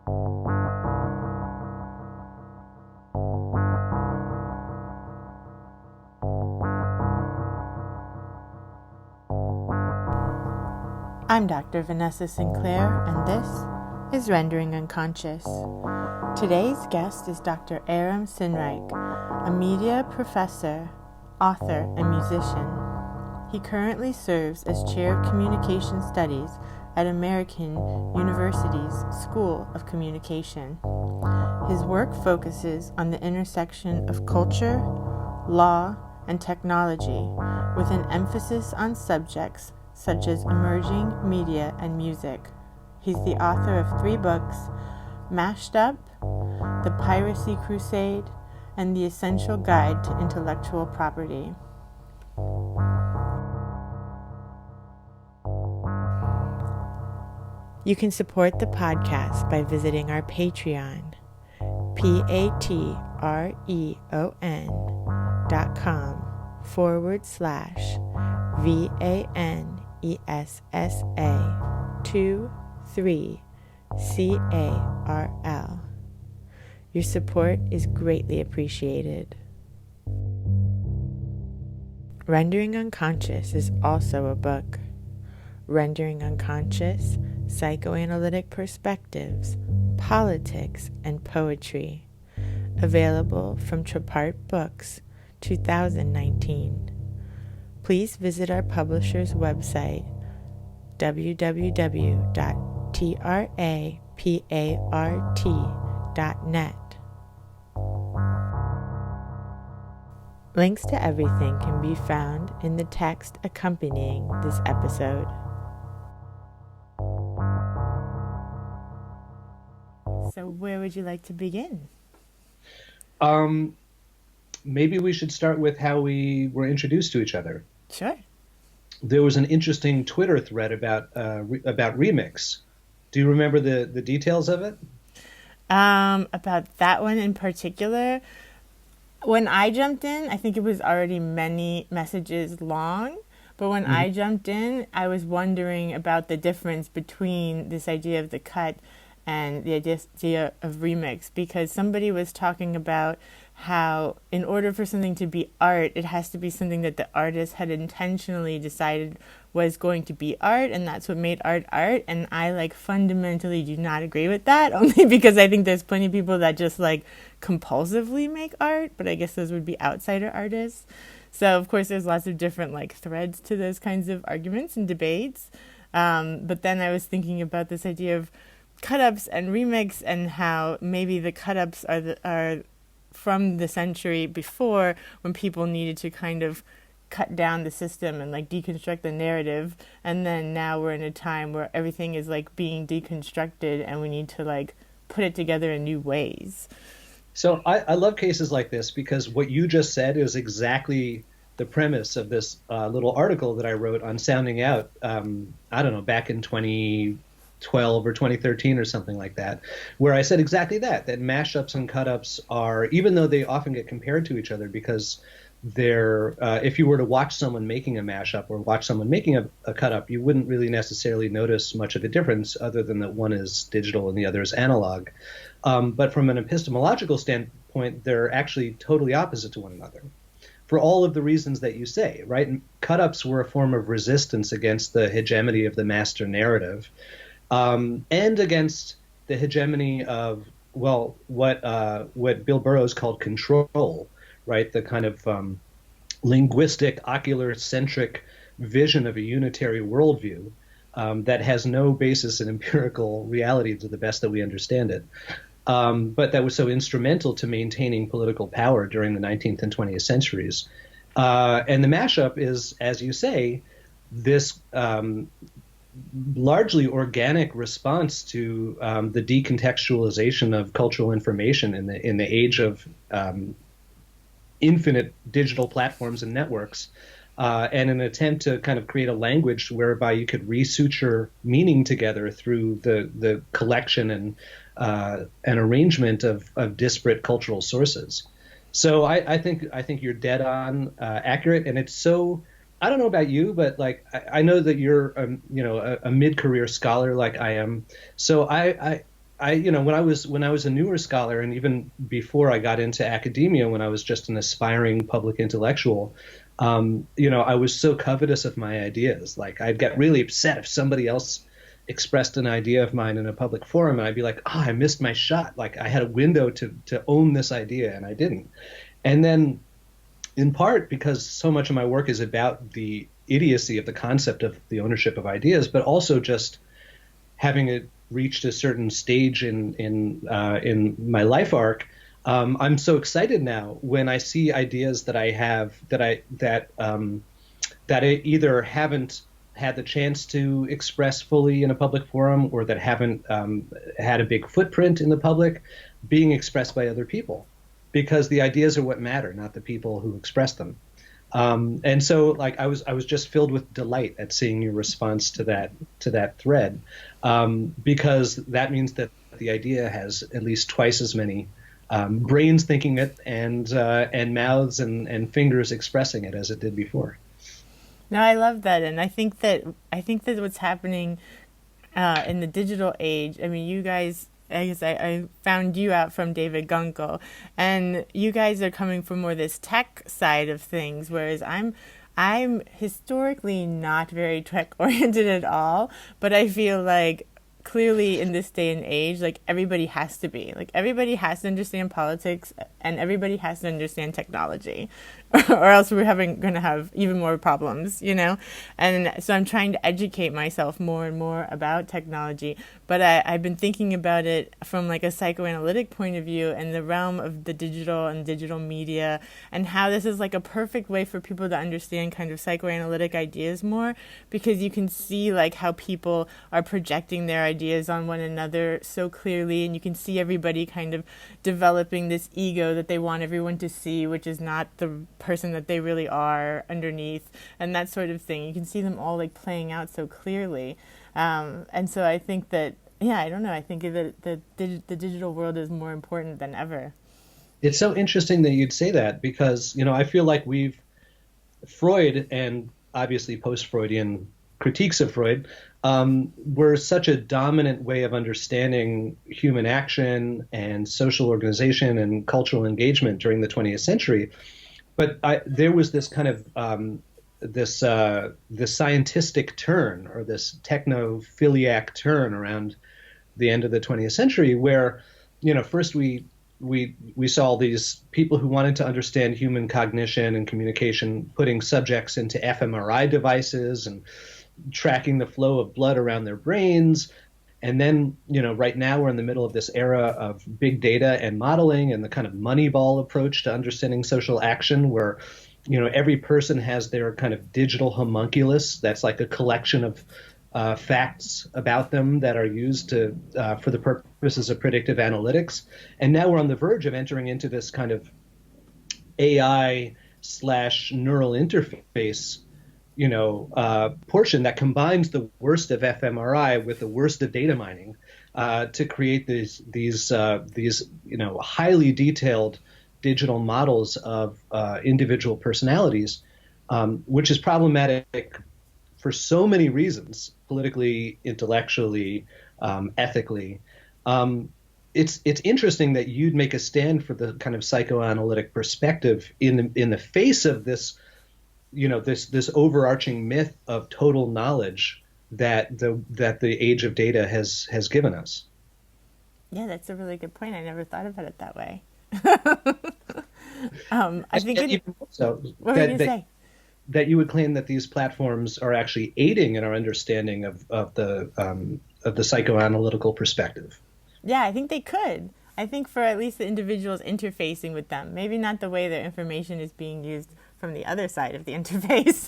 I'm Dr. Vanessa Sinclair, and this is Rendering Unconscious. Today's guest is Dr. Aram Sinnreich, a media professor, author, and musician. He currently serves as Chair of Communication Studies at American University's School of Communication. His work focuses on the intersection of culture, law, and technology, with an emphasis on subjects such as emerging media and music. He's the author of 3 books, Mashed Up, The Piracy Crusade, and The Essential Guide to Intellectual Property. You can support the podcast by visiting our Patreon, patreon.com/VANESSA23CARL. Your support is greatly appreciated. Rendering Unconscious is also a book. Rendering Unconscious, Psychoanalytic Perspectives, Politics, and Poetry. Available from Trapart Books, 2019. Please visit our publisher's website, www.trapart.net. Links to everything can be found in the text accompanying this episode. So where would you like to begin? Maybe we should start with how we were introduced to each other. Sure. There was an interesting Twitter thread about Remix. Do you remember the details of it? About that one in particular, when I jumped in, I think it was already many messages long. But when I jumped in, I was wondering about the difference between this idea of the cut and the idea of remix, because somebody was talking about how in order for something to be art, it has to be something that the artist had intentionally decided was going to be art, and that's what made art art. And I fundamentally do not agree with that, only because I think there's plenty of people that just compulsively make art, but I guess those would be outsider artists. So of course there's lots of different threads to those kinds of arguments and debates. But then I was thinking about this idea of cutups and remix, and how maybe the cutups are from the century before, when people needed to kind of cut down the system and deconstruct the narrative, and then now we're in a time where everything is being deconstructed and we need to put it together in new ways. So I love cases like this, because what you just said is exactly the premise of this little article that I wrote on Sounding Out, I don't know, back in 2012 or 2013 or something like that, where I said exactly that mashups and cutups are, even though they often get compared to each other, because they're, if you were to watch someone making a mashup or watch someone making a cutup, you wouldn't really necessarily notice much of a difference, other than that one is digital and the other is analog. But from an epistemological standpoint, they're actually totally opposite to one another, for all of the reasons that you say, right? Cutups were a form of resistance against the hegemony of the master narrative, and against the hegemony of, what Bill Burroughs called control, right? The kind of linguistic, ocular-centric vision of a unitary worldview that has no basis in empirical reality, to the best that we understand it. But that was so instrumental to maintaining political power during the 19th and 20th centuries. And the mashup is, as you say, this largely organic response to the decontextualization of cultural information in the age of infinite digital platforms and networks, and an attempt to kind of create a language whereby you could resuture meaning together through the collection and an arrangement of disparate cultural sources. So I think you're dead on accurate, and it's so. I don't know about you, but I know that you're a mid-career scholar like I am. So when I was a newer scholar, and even before I got into academia, when I was just an aspiring public intellectual, I was so covetous of my ideas. Like I'd get really upset if somebody else expressed an idea of mine in a public forum, and I'd be like, "Oh, I missed my shot. Like I had a window to own this idea, and I didn't." And then, in part because so much of my work is about the idiocy of the concept of the ownership of ideas, but also just having it reached a certain stage in my life arc, I'm so excited now when I see ideas that I have that I either haven't had the chance to express fully in a public forum, or that haven't had a big footprint in the public, being expressed by other people, because the ideas are what matter, not the people who express them. And so, like, I was just filled with delight at seeing your response to that thread, because that means that the idea has at least twice as many brains thinking it, and mouths and fingers expressing it as it did before. No, I love that, and I think that what's happening in the digital age. I mean, you guys. I guess I found you out from David Gunkel, and you guys are coming from more this tech side of things, whereas I'm historically not very tech oriented at all, but I feel like clearly in this day and age, like everybody has to understand politics, and everybody has to understand technology, or else we're going to have even more problems, And so I'm trying to educate myself more and more about technology, but I've been thinking about it from like a psychoanalytic point of view in the realm of the digital and digital media, and how this is like a perfect way for people to understand kind of psychoanalytic ideas more, because you can see like how people are projecting their ideas on one another so clearly, and you can see everybody kind of developing this ego that they want everyone to see, which is not the person that they really are underneath, and that sort of thing. You can see them all like playing out so clearly. And so I think that, yeah, I don't know, I think that the digital world is more important than ever. It's so interesting that you'd say that, because I feel like Freud, and obviously post-Freudian critiques of Freud, were such a dominant way of understanding human action and social organization and cultural engagement during the 20th century. But there was this kind of this scientistic turn, or this technophiliac turn around the end of the 20th century, where first we saw these people who wanted to understand human cognition and communication, putting subjects into fMRI devices and tracking the flow of blood around their brains. And then, right now we're in the middle of this era of big data and modeling, and the kind of Moneyball approach to understanding social action, where, every person has their kind of digital homunculus that's like a collection of facts about them that are used for the purposes of predictive analytics. And now we're on the verge of entering into this kind of AI/neural interface portion that combines the worst of fMRI with the worst of data mining, to create these highly detailed digital models of individual personalities, which is problematic for so many reasons: politically, intellectually, ethically. It's interesting that you'd make a stand for the kind of psychoanalytic perspective in the face of this this overarching myth of total knowledge that the age of data has given us. Yeah, that's a really good point. I never thought about it that way. I And think even so, what were you going to say? that you would claim that these platforms are actually aiding in our understanding of the psychoanalytical perspective. Yeah, I think they could. I think for at least the individuals interfacing with them, maybe not the way their information is being used from the other side of the interface,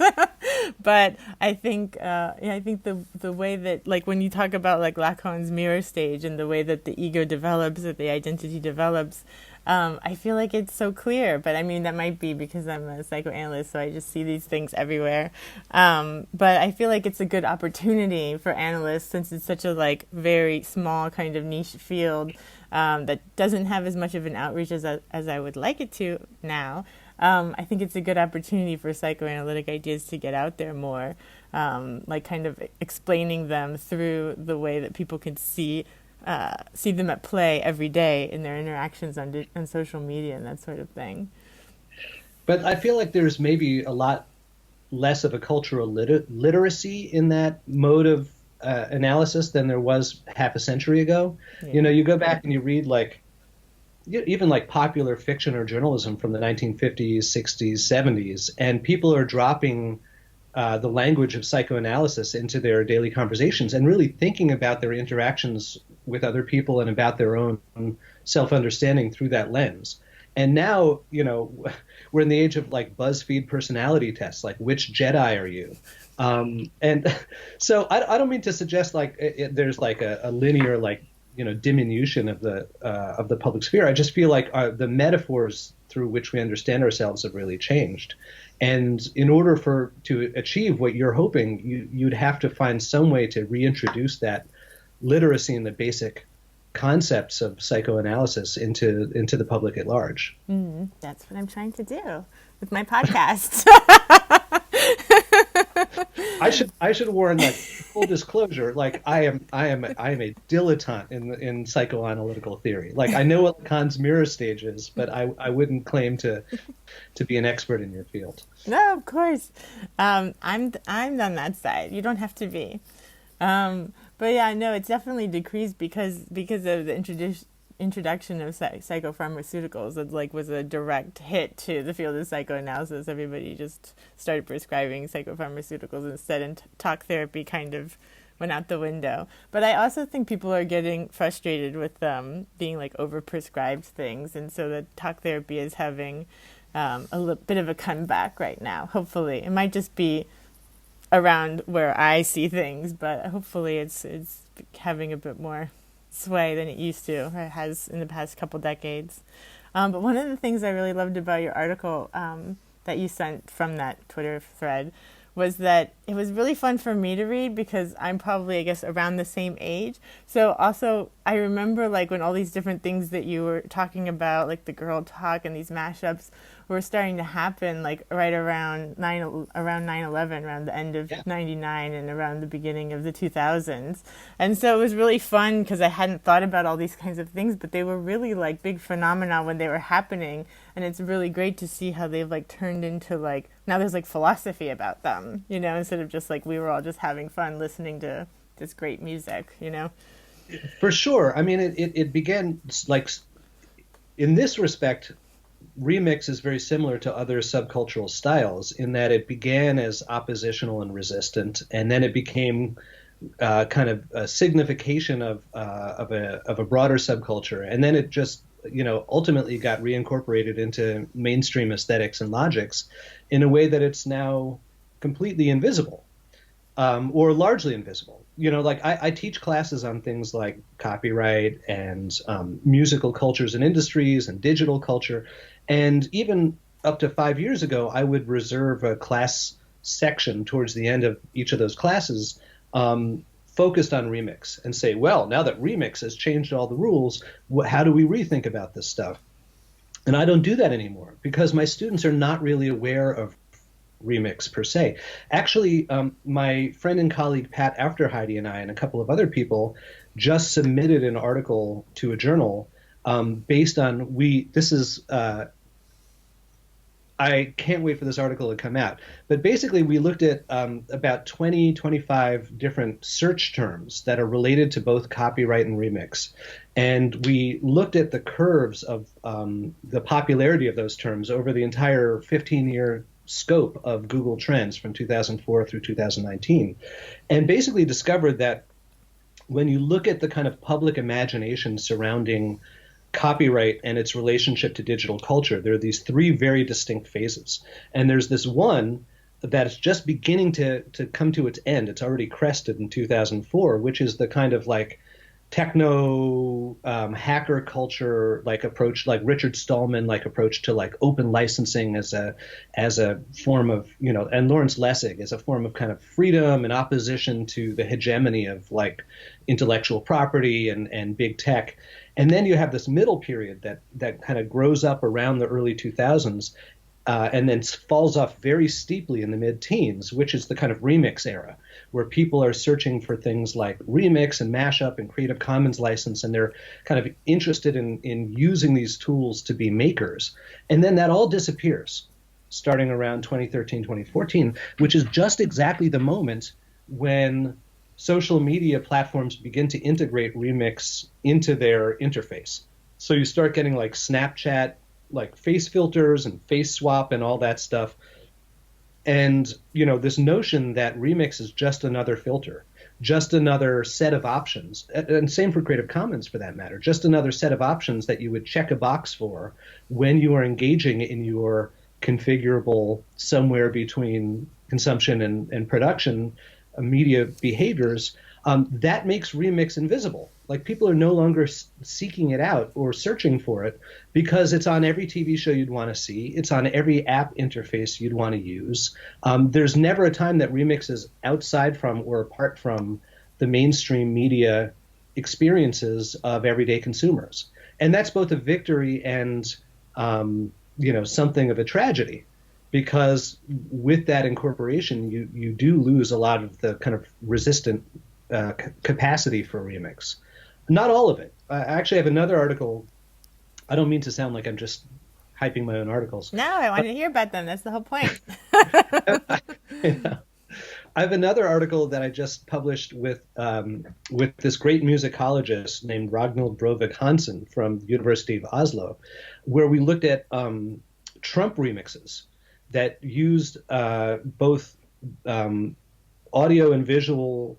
but I think I think the way that, like, when you talk about like Lacan's mirror stage and the way that the ego develops, that the identity develops, I feel like it's so clear. But I mean, that might be because I'm a psychoanalyst, so I just see these things everywhere. But I feel like it's a good opportunity for analysts, since it's such a like very small kind of niche field that doesn't have as much of an outreach as I would like it to now. I think it's a good opportunity for psychoanalytic ideas to get out there more, like kind of explaining them through the way that people can see see them at play every day in their interactions on social media and that sort of thing. But I feel like there's maybe a lot less of a cultural literacy in that mode of analysis than there was half a century ago. Yeah. You know, you go back and you read like even like popular fiction or journalism from the 1950s, 60s, 70s, and people are dropping the language of psychoanalysis into their daily conversations and really thinking about their interactions with other people and about their own self-understanding through that lens. And now, you know, we're in the age of like BuzzFeed personality tests, like which Jedi are you? And so I don't mean to suggest like there's like a linear like, you know, diminution of the public sphere. I just feel like the metaphors through which we understand ourselves have really changed. And in order to achieve what you're hoping, you'd have to find some way to reintroduce that literacy in the basic concepts of psychoanalysis into the public at large. That's what I'm trying to do with my podcast. I should warn, like, full disclosure, like I am a dilettante in psychoanalytical theory. Like I know what Lacan's mirror stage is, but I wouldn't claim to be an expert in your field. No, of course. I'm on that side. You don't have to be. But yeah, no, it's definitely decreased because of the introduction of psychopharmaceuticals. It like was a direct hit to the field of psychoanalysis. Everybody just started prescribing psychopharmaceuticals instead, and talk therapy kind of went out the window. But I also think people are getting frustrated with being like overprescribed things, and so the talk therapy is having a bit of a comeback right now. Hopefully, it might just be around where I see things, but hopefully it's having a bit more sway than it used to, or it has in the past couple decades. But one of the things I really loved about your article that you sent from that Twitter thread was that it was really fun for me to read because I'm probably, I guess, around the same age. So also, I remember like when all these different things that you were talking about, like the girl talk and these mashups, were starting to happen like right around 9/11, around the end of 99 and around the beginning of the 2000s. And so it was really fun because I hadn't thought about all these kinds of things, but they were really like big phenomena when they were happening. And it's really great to see how they've like turned into like, now there's like philosophy about them, you know, instead of just like we were all just having fun listening to this great music, you know? For sure. I mean, it began like, in this respect, Remix is very similar to other subcultural styles in that it began as oppositional and resistant, and then it became kind of a signification of a broader subculture, and then it just, you know, ultimately got reincorporated into mainstream aesthetics and logics in a way that it's now completely invisible, or largely invisible. You know, like I teach classes on things like copyright and musical cultures and industries and digital culture. And even up to 5 years ago, I would reserve a class section towards the end of each of those classes focused on Remix and say, well, now that Remix has changed all the rules, how do we rethink about this stuff? And I don't do that anymore because my students are not really aware of Remix per se. Actually, my friend and colleague Pat Afterheide and I and a couple of other people just submitted an article to a journal based on I can't wait for this article to come out. But basically, we looked at about 20, 25 different search terms that are related to both copyright and remix. And we looked at the curves of the popularity of those terms over the entire 15-year scope of Google Trends from 2004 through 2019, and basically discovered that when you look at the kind of public imagination surrounding copyright and its relationship to digital culture, there are these three very distinct phases. And there's this one that is just beginning to come to its end. It's already crested in 2004, which is the kind of like techno hacker culture like approach, like Richard Stallman like approach to like open licensing as a form of, you know, and Lawrence Lessig as a form of kind of freedom and opposition to the hegemony of like intellectual property and big tech. And then you have this middle period that kind of grows up around the early 2000s and then falls off very steeply in the mid-teens, which is the kind of remix era, where people are searching for things like remix and mashup and Creative Commons license, and they're kind of interested in using these tools to be makers. And then that all disappears starting around 2013, 2014, which is just exactly the moment when social media platforms begin to integrate remix into their interface. So you start getting like Snapchat, like face filters and face swap and all that stuff. And, you know, this notion that remix is just another filter, just another set of options, and same for Creative Commons for that matter, just another set of options that you would check a box for when you are engaging in your configurable somewhere between consumption and production media behaviors, that makes remix invisible. Like, people are no longer seeking it out or searching for it because it's on every TV show you'd want to see. It's on every app interface you'd want to use. There's never a time that remix is outside from or apart from the mainstream media experiences of everyday consumers. And that's both a victory and, something of a tragedy, because with that incorporation, you do lose a lot of the kind of resistant capacity for remix. Not all of it. I actually have another article. I don't mean to sound like I'm just hyping my own articles. No, I want to hear about them. That's the whole point. Yeah. I have another article that I just published with this great musicologist named Ragnhild Brovik Hansen from the University of Oslo, where we looked at Trump remixes that used both audio and visual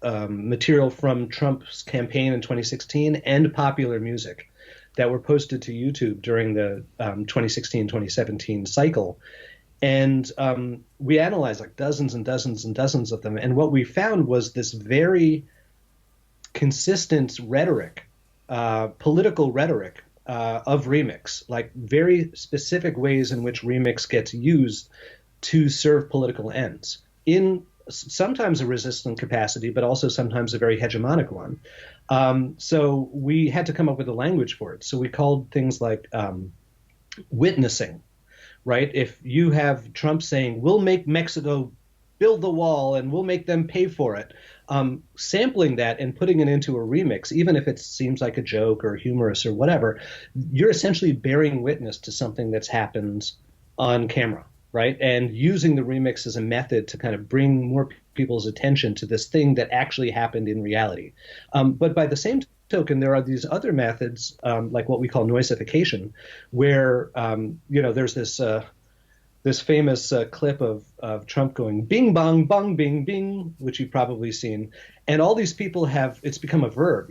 material from Trump's campaign in 2016 and popular music that were posted to YouTube during the 2016-2017 cycle. And we analyzed like dozens and dozens and dozens of them. And what we found was this very consistent rhetoric, political rhetoric of remix, like very specific ways in which remix gets used to serve political ends in sometimes a resistant capacity, but also sometimes a very hegemonic one. So we had to come up with a language for it. So we called things like witnessing, right? If you have Trump saying, we'll make Mexico build the wall and we'll make them pay for it, sampling that and putting it into a remix, even if it seems like a joke or humorous or whatever, you're essentially bearing witness to something that's happened on camera, right? And using the remix as a method to kind of bring more people's attention to this thing that actually happened in reality. But by the same token, there are these other methods, like what we call noisification, where, there's this famous clip of Trump going bing, bong, bong, bing, bing, which you've probably seen. And all these people it's become a verb.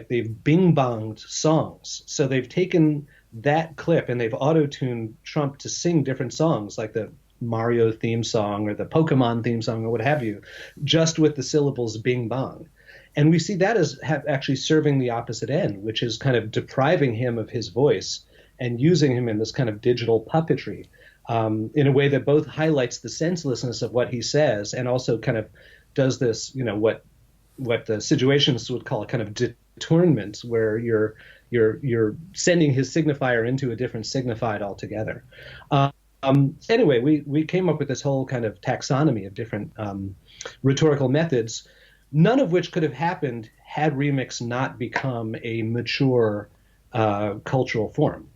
They've bing bonged songs. So they've taken that clip and they've auto-tuned Trump to sing different songs, like the Mario theme song or the Pokemon theme song or what have you, just with the syllables bing bong. And we see that as actually serving the opposite end, which is kind of depriving him of his voice and using him in this kind of digital puppetry in a way that both highlights the senselessness of what he says and also kind of does this, what the situations would call a kind of detournement, where you're sending his signifier into a different signified altogether. Anyway, we came up with this whole kind of taxonomy of different rhetorical methods, none of which could have happened had remix not become a mature cultural form.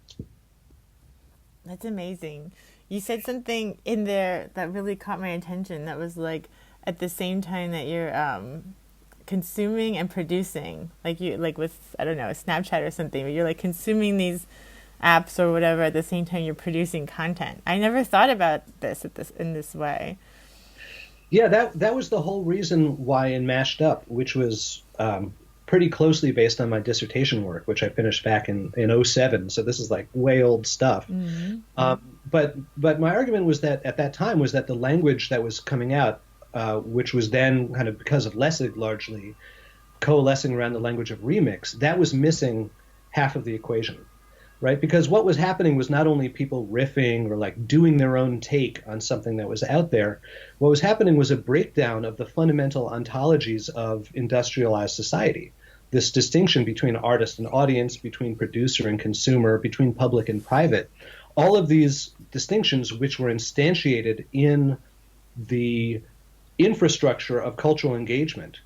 That's amazing. You said something in there that really caught my attention. That was like, at the same time that you're consuming and producing, like with, I don't know, a Snapchat or something, but you're like consuming these apps or whatever at the same time you're producing content. I never thought about this in this way. Yeah, that was the whole reason why in Mashed Up, which was pretty closely based on my dissertation work, which I finished back in 2007. So this is like way old stuff. Mm-hmm. But my argument was that at that time was that the language that was coming out, which was then kind of, because of Lessig largely coalescing around the language of remix, that was missing half of the equation, right? Because what was happening was not only people riffing or like doing their own take on something that was out there. What was happening was a breakdown of the fundamental ontologies of industrialized society. This distinction between artist and audience, between producer and consumer, between public and private, all of these distinctions, which were instantiated in the infrastructure of cultural engagement,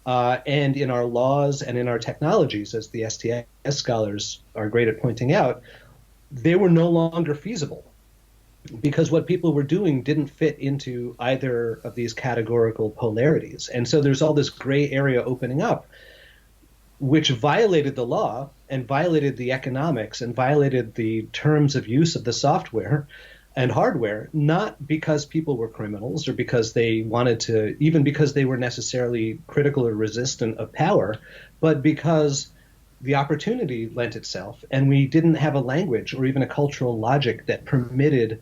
and in our laws and in our technologies, as the STS scholars are great at pointing out, they were no longer feasible because what people were doing didn't fit into either of these categorical polarities. And so there's all this gray area opening up, which violated the law and violated the economics and violated the terms of use of the software and hardware, not because people were criminals or because they wanted to, even because they were necessarily critical or resistant of power, but because the opportunity lent itself and we didn't have a language or even a cultural logic that permitted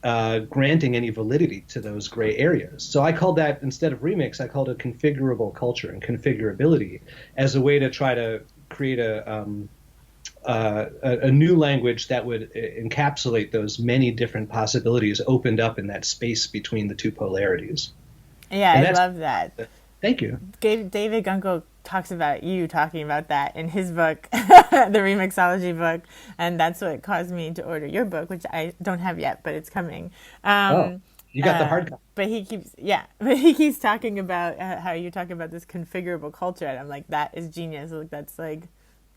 granting any validity to those gray areas. So I called that, instead of remix, I called it configurable culture and configurability as a way to try to create a new language that would encapsulate those many different possibilities opened up in that space between the two polarities. Yeah, I love that. Thank you. David Gunkel talks about you talking about that in his book, the Remixology book, and that's what caused me to order your book, which I don't have yet, but it's coming. You got the hard copy. But he keeps talking about how you talk about this configurable culture, and I'm like, that is genius. Like, that's like,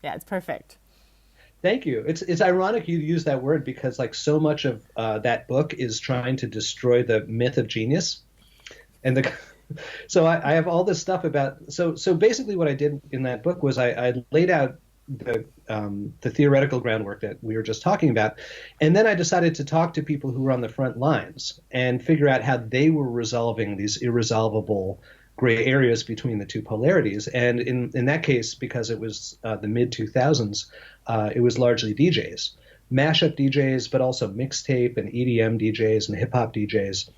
yeah, it's perfect. Thank you. It's ironic you use that word because like so much of that book is trying to destroy the myth of genius, and so I have all this stuff about. So basically, what I did in that book was I laid out the theoretical groundwork that we were just talking about, and then I decided to talk to people who were on the front lines and figure out how they were resolving these irresolvable gray areas between the two polarities. And in that case, because it was the mid 2000s, it was largely DJs, mashup DJs, but also mixtape and EDM DJs and hip hop DJs.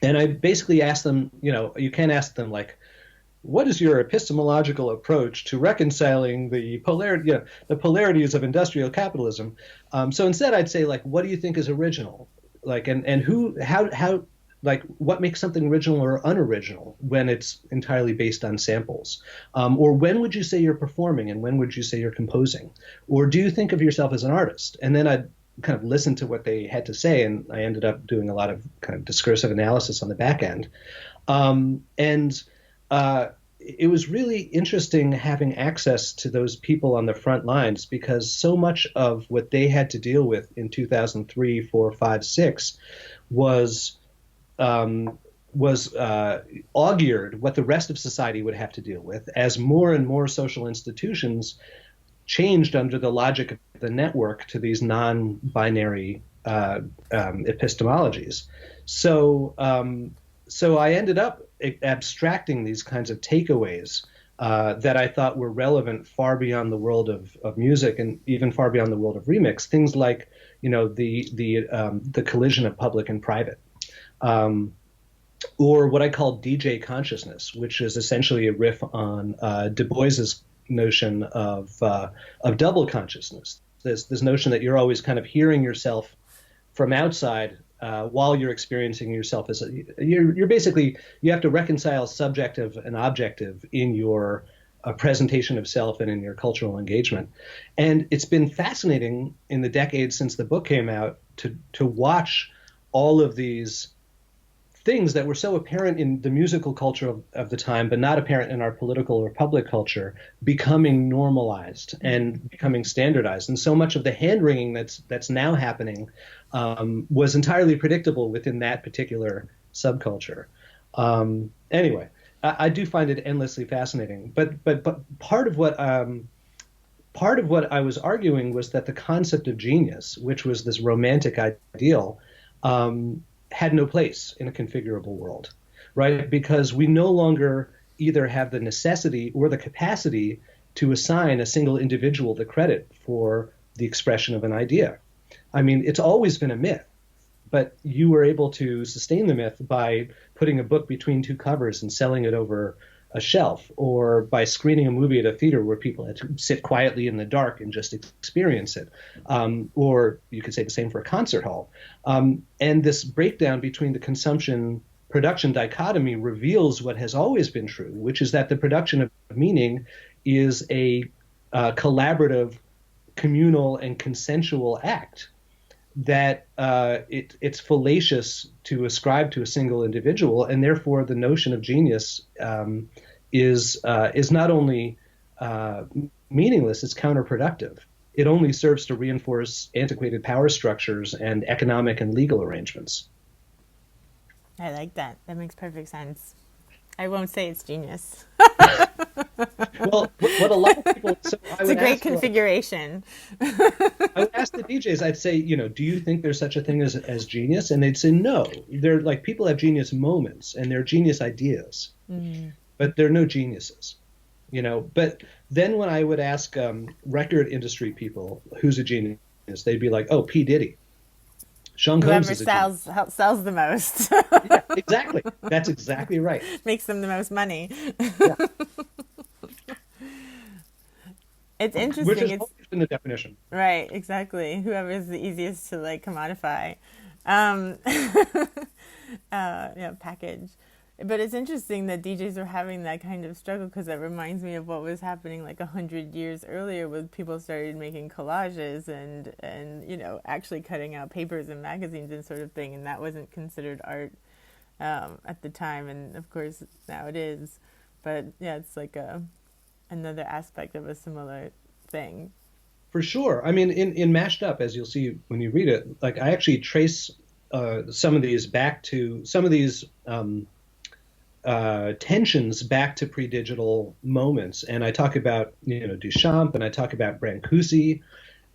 And I basically asked them, you can't ask them like, what is your epistemological approach to reconciling the polarities of industrial capitalism? So instead, I'd say like, what do you think is original? Like, and how like what makes something original or unoriginal when it's entirely based on samples? Or when would you say you're performing and when would you say you're composing? Or do you think of yourself as an artist? And then I'd kind of listen to what they had to say, and I ended up doing a lot of kind of discursive analysis on the back end. It was really interesting having access to those people on the front lines because so much of what they had to deal with in 2003, 4, 5, 6 was augured what the rest of society would have to deal with as more and more social institutions changed under the logic of the network to these non-binary epistemologies. So I ended up abstracting these kinds of takeaways that I thought were relevant far beyond the world of music and even far beyond the world of remix. Things like, the collision of public and private. Or what I call DJ consciousness, which is essentially a riff on Du Bois's notion of double consciousness. This notion that you're always kind of hearing yourself from outside while you're experiencing yourself as you're basically, you have to reconcile subjective and objective in your presentation of self and in your cultural engagement. And it's been fascinating in the decades since the book came out to watch all of these things that were so apparent in the musical culture of the time, but not apparent in our political or public culture, becoming normalized and becoming standardized. And so much of the hand-wringing that's now happening was entirely predictable within that particular subculture. Anyway, I do find it endlessly fascinating. But part of what I was arguing was that the concept of genius, which was this romantic ideal, had no place in a configurable world, right? Because we no longer either have the necessity or the capacity to assign a single individual the credit for the expression of an idea. I mean, it's always been a myth, but you were able to sustain the myth by putting a book between two covers and selling it over a shelf, or by screening a movie at a theater where people had to sit quietly in the dark and just experience it. Or you could say the same for a concert hall. And this breakdown between the consumption-production dichotomy reveals what has always been true, which is that the production of meaning is a collaborative, communal, and consensual act. that it's fallacious to ascribe to a single individual, and therefore the notion of genius is not only meaningless, it's counterproductive. It only serves to reinforce antiquated power structures and economic and legal arrangements. I like that. That makes perfect sense. I won't say it's genius. Well, what a lot of people, so I It's would a great ask, configuration. I would ask the DJs, I'd say, do you think there's such a thing as genius? And they'd say no. They're like, people have genius moments and they're genius ideas, but they're no geniuses. But then when I would ask record industry people who's a genius, they'd be like, oh, P. Diddy. Sean Combs Whoever is a genius. sells the most. Yeah, exactly. That's exactly right. Makes them the most money. Yeah. It's interesting. Which is It's always been the definition. right, exactly. Whoever is the easiest to like commodify, package. But it's interesting that DJs are having that kind of struggle because that reminds me of what was happening like 100 years earlier when people started making collages and actually cutting out papers and magazines and sort of thing, and that wasn't considered art at the time, and of course now it is. But yeah, it's like another aspect of a similar thing. For sure. I mean, in Mashed Up, as you'll see when you read it, like I actually trace some of these tensions back to pre-digital moments, and I talk about Duchamp, and I talk about Brancusi,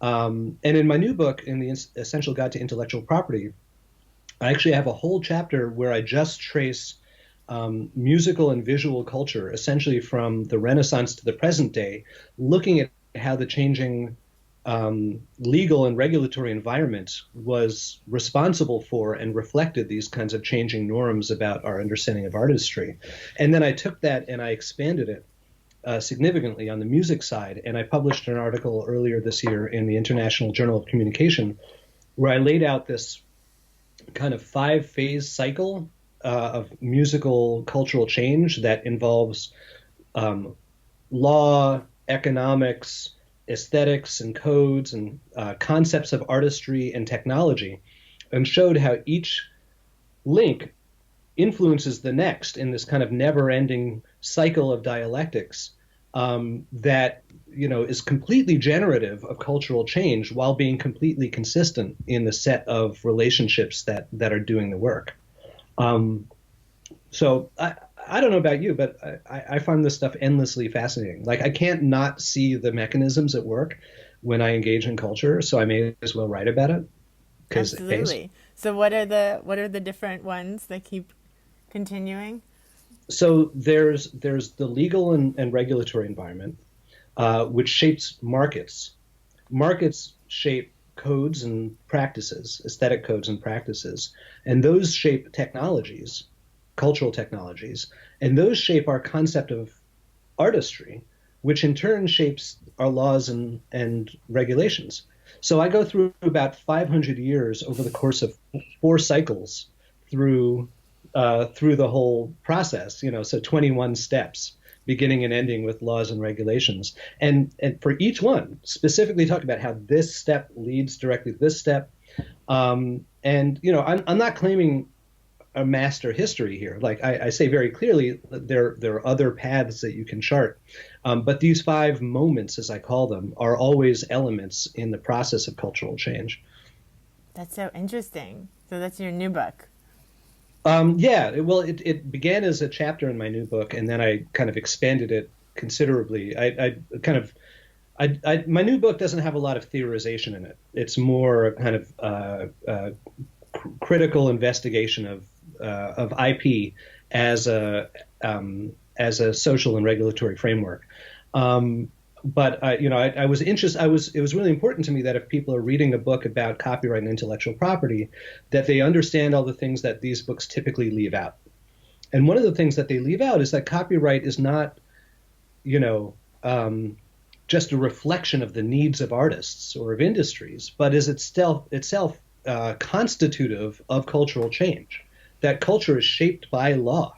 and in my new book, in the Essential Guide to Intellectual Property, I actually have a whole chapter where I just trace musical and visual culture, essentially from the Renaissance to the present day, looking at how the changing legal and regulatory environment was responsible for and reflected these kinds of changing norms about our understanding of artistry. And then I took that and I expanded it significantly on the music side. And I published an article earlier this year in the International Journal of Communication where I laid out this kind of 5-phase cycle of musical cultural change that involves law, economics, aesthetics and codes and concepts of artistry and technology, and showed how each link influences the next in this kind of never-ending cycle of dialectics that is completely generative of cultural change while being completely consistent in the set of relationships that are doing the work. So I don't know about you, but I find this stuff endlessly fascinating. Like I can't not see the mechanisms at work when I engage in culture, so I may as well write about it. Absolutely. So what are the different ones that keep continuing? So there's the legal and regulatory environment, which shapes markets. Markets shape codes and practices, aesthetic codes and practices, and those shape technologies, cultural technologies, and those shape our concept of artistry, which in turn shapes our laws and regulations. So I go through about 500 years over the course of 4 cycles through the whole process, so 21 steps, beginning and ending with laws and regulations. And for each one, specifically talk about how this step leads directly to this step. I'm not claiming a master history here. Like I say very clearly, there are other paths that you can chart. But these 5 moments, as I call them, are always elements in the process of cultural change. That's so interesting. So that's your new book. It began as a chapter in my new book, and then I kind of expanded it considerably. My new book doesn't have a lot of theorization in it. It's more a kind of critical investigation of IP as a social and regulatory framework. I was interested. It was really important to me that if people are reading a book about copyright and intellectual property, that they understand all the things that these books typically leave out. And one of the things that they leave out is that copyright is not, just a reflection of the needs of artists or of industries, but is itself constitutive of cultural change. That culture is shaped by law,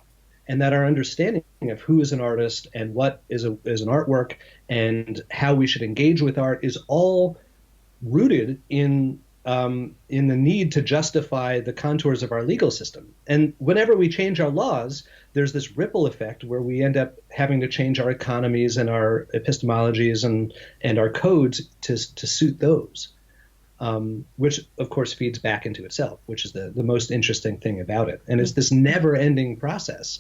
and that our understanding of who is an artist and what is an artwork and how we should engage with art is all rooted in in the need to justify the contours of our legal system. And whenever we change our laws, there's this ripple effect where we end up having to change our economies and our epistemologies and our codes to suit those, which, of course, feeds back into itself, which is the most interesting thing about it. And it's this never-ending process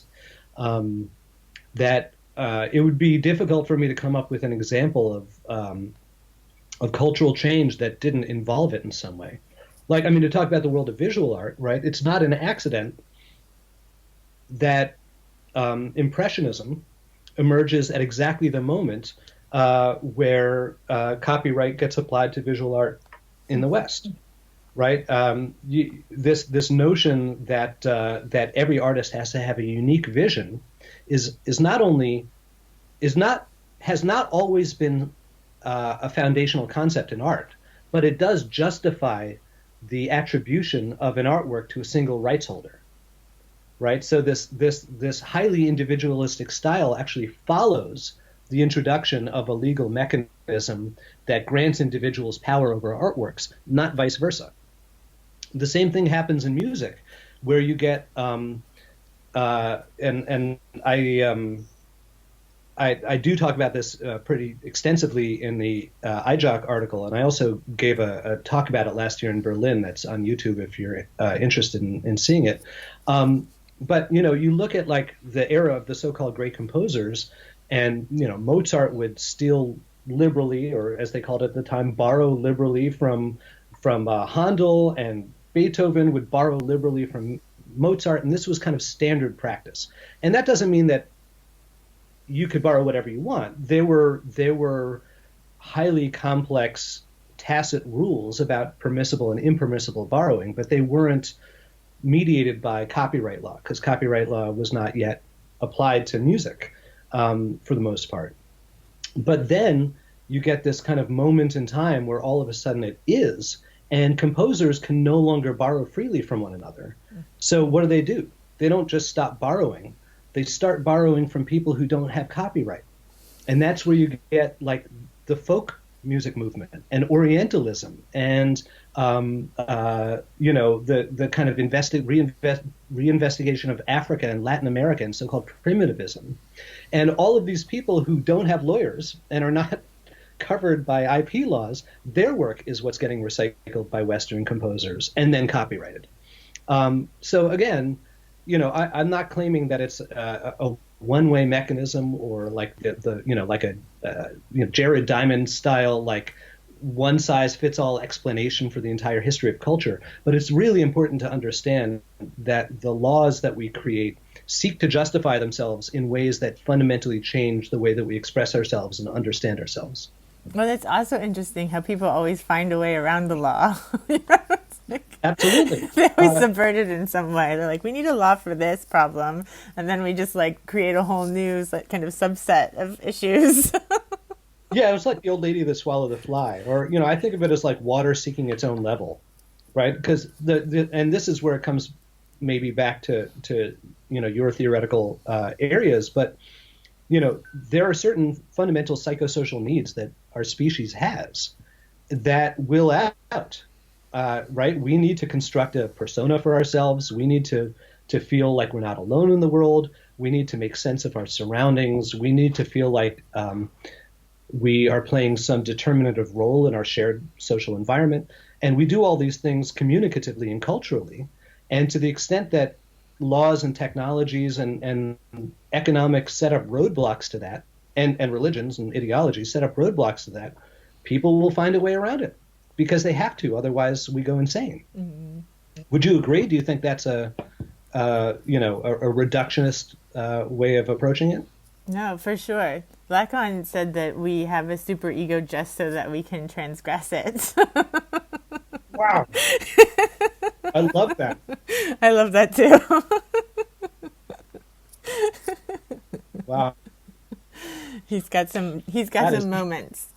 that it would be difficult for me to come up with an example of cultural change that didn't involve it in some way. Like, I mean, to talk about the world of visual art, right? It's not an accident that Impressionism emerges at exactly the moment where copyright gets applied to visual art in the West, right? This notion that that every artist has to have a unique vision has not always been a foundational concept in art, but it does justify the attribution of an artwork to a single rights holder, right? So this highly individualistic style actually follows the introduction of a legal mechanism that grants individuals power over artworks, not vice versa. The same thing happens in music, where you get I do talk about this pretty extensively in the iJock article, and I also gave a talk about it last year in Berlin. That's on YouTube if you're interested in seeing it. But you look at like the era of the so-called great composers, and Mozart would steal liberally, or as they called it at the time, borrow liberally from Handel, and Beethoven would borrow liberally from Mozart, and this was kind of standard practice. And that doesn't mean that you could borrow whatever you want. There were highly complex tacit rules about permissible and impermissible borrowing, but they weren't mediated by copyright law, because copyright law was not yet applied to music for the most part. But then you get this kind of moment in time where all of a sudden it is, and composers can no longer borrow freely from one another. So what do? They don't just stop borrowing. They start borrowing from people who don't have copyright. And that's where you get like the folk music movement and Orientalism and, the kind of reinvestigation of Africa and Latin America and so-called primitivism. And all of these people who don't have lawyers and are not covered by IP laws, their work is what's getting recycled by Western composers and then copyrighted. So again, I'm not claiming that it's a one-way mechanism or like like a Jared Diamond style, like one-size-fits-all explanation for the entire history of culture. But it's really important to understand that the laws that we create seek to justify themselves in ways that fundamentally change the way that we express ourselves and understand ourselves. Well, it's also interesting how people always find a way around the law. Absolutely. They always subvert it in some way. They're like, we need a law for this problem. And then we just like create a whole new kind of subset of issues. Yeah, it was like the old lady that swallowed the fly. Or, I think of it as like water seeking its own level, right? Because and this is where it comes maybe back to your theoretical areas. But, there are certain fundamental psychosocial needs that our species has that will out. Right? We need to construct a persona for ourselves. We need to feel like we're not alone in the world. We need to make sense of our surroundings. We need to feel like we are playing some determinative role in our shared social environment. And we do all these things communicatively and culturally. And to the extent that laws and technologies and economics set up roadblocks to that, and religions and ideologies set up roadblocks to that, people will find a way around it. Because they have to, otherwise we go insane. Mm-hmm. Would you agree? Do you think that's a reductionist way of approaching it? No, for sure. Lacan said that we have a superego just so that we can transgress it. Wow. I love that. I love that too. Wow. He's got some moments.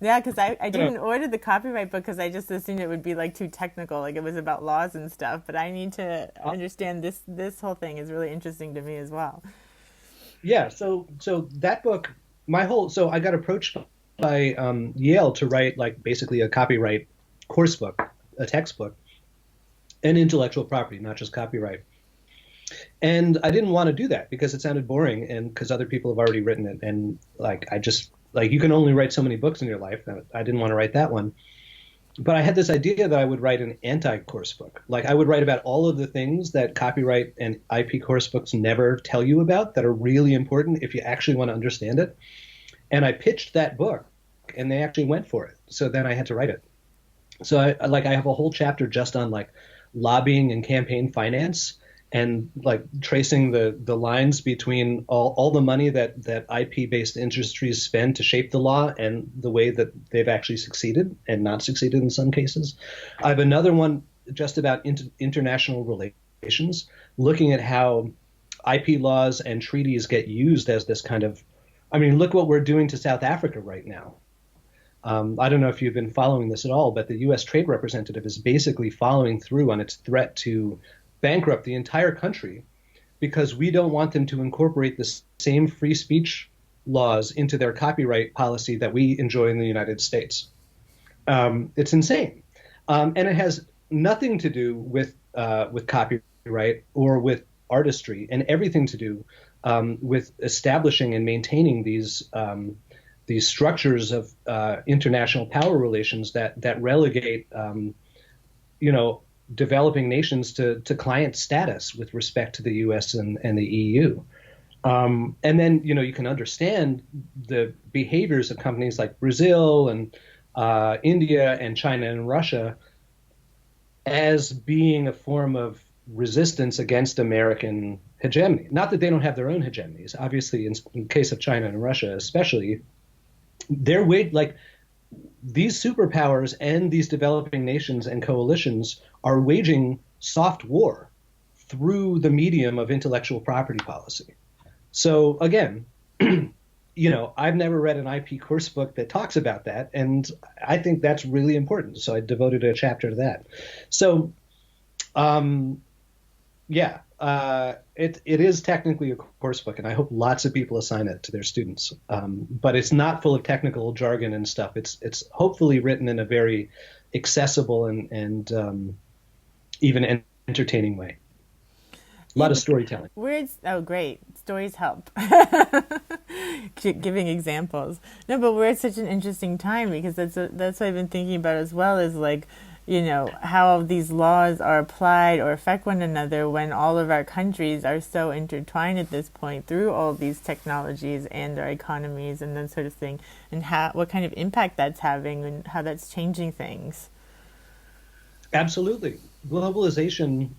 Yeah, because I didn't order the copyright book because I just assumed it would be like too technical, like it was about laws and stuff. But I need to understand this whole thing is really interesting to me as well. Yeah, so that book, I got approached by Yale to write like basically a copyright course book, a textbook, and intellectual property, not just copyright. And I didn't want to do that because it sounded boring, and because other people have already written it, and like I just like you can only write so many books in your life. I didn't want to write that one. But I had this idea that I would write an anti-course book. Like I would write about all of the things that copyright and IP course books never tell you about that are really important if you actually want to understand it. And I pitched that book, and they actually went for it. So then I had to write it. So I have a whole chapter just on like lobbying and campaign finance, and like tracing the lines between all the money that IP-based industries spend to shape the law and the way that they've actually succeeded and not succeeded in some cases. I have another one just about international relations, looking at how IP laws and treaties get used as this kind of, I mean, look what we're doing to South Africa right now. I don't know if you've been following this at all, but the U.S. Trade Representative is basically following through on its threat to bankrupt the entire country because we don't want them to incorporate the same free speech laws into their copyright policy that we enjoy in the United States. It's insane. And it has nothing to do with copyright or with artistry, and everything to do with establishing and maintaining these structures of international power relations that relegate, developing nations to client status with respect to the U.S. and the EU. And then, you can understand the behaviors of companies like Brazil and India and China and Russia as being a form of resistance against American hegemony. Not that they don't have their own hegemonies. Obviously, in case of China and Russia especially, they're these superpowers and these developing nations and coalitions are waging soft war through the medium of intellectual property policy. So again, I've never read an IP course book that talks about that, and I think that's really important. So I devoted a chapter to that. So, it is technically a course book, and I hope lots of people assign it to their students. But it's not full of technical jargon and stuff. It's hopefully written in a very accessible and even entertaining way. A lot of storytelling. Words, great. Stories help. Giving examples. No, but we're at such an interesting time because that's what I've been thinking about as well, is like, how these laws are applied or affect one another when all of our countries are so intertwined at this point through all these technologies and our economies and that sort of thing, and what kind of impact that's having and how that's changing things. Absolutely. Globalization,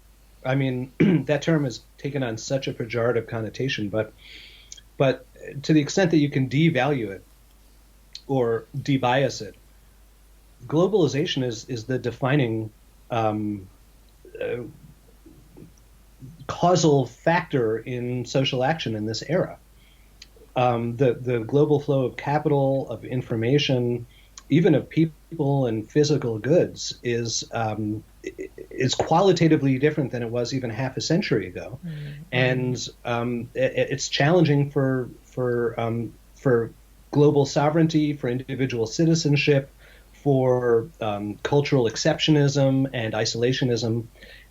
I mean, that term has taken on such a pejorative connotation, but to the extent that you can devalue it or debias it, globalization is the defining causal factor in social action in this era. The global flow of capital, of information, even of people and physical goods is qualitatively different than it was even half a century ago, and it's challenging for global sovereignty, for individual citizenship, for cultural exceptionism and isolationism.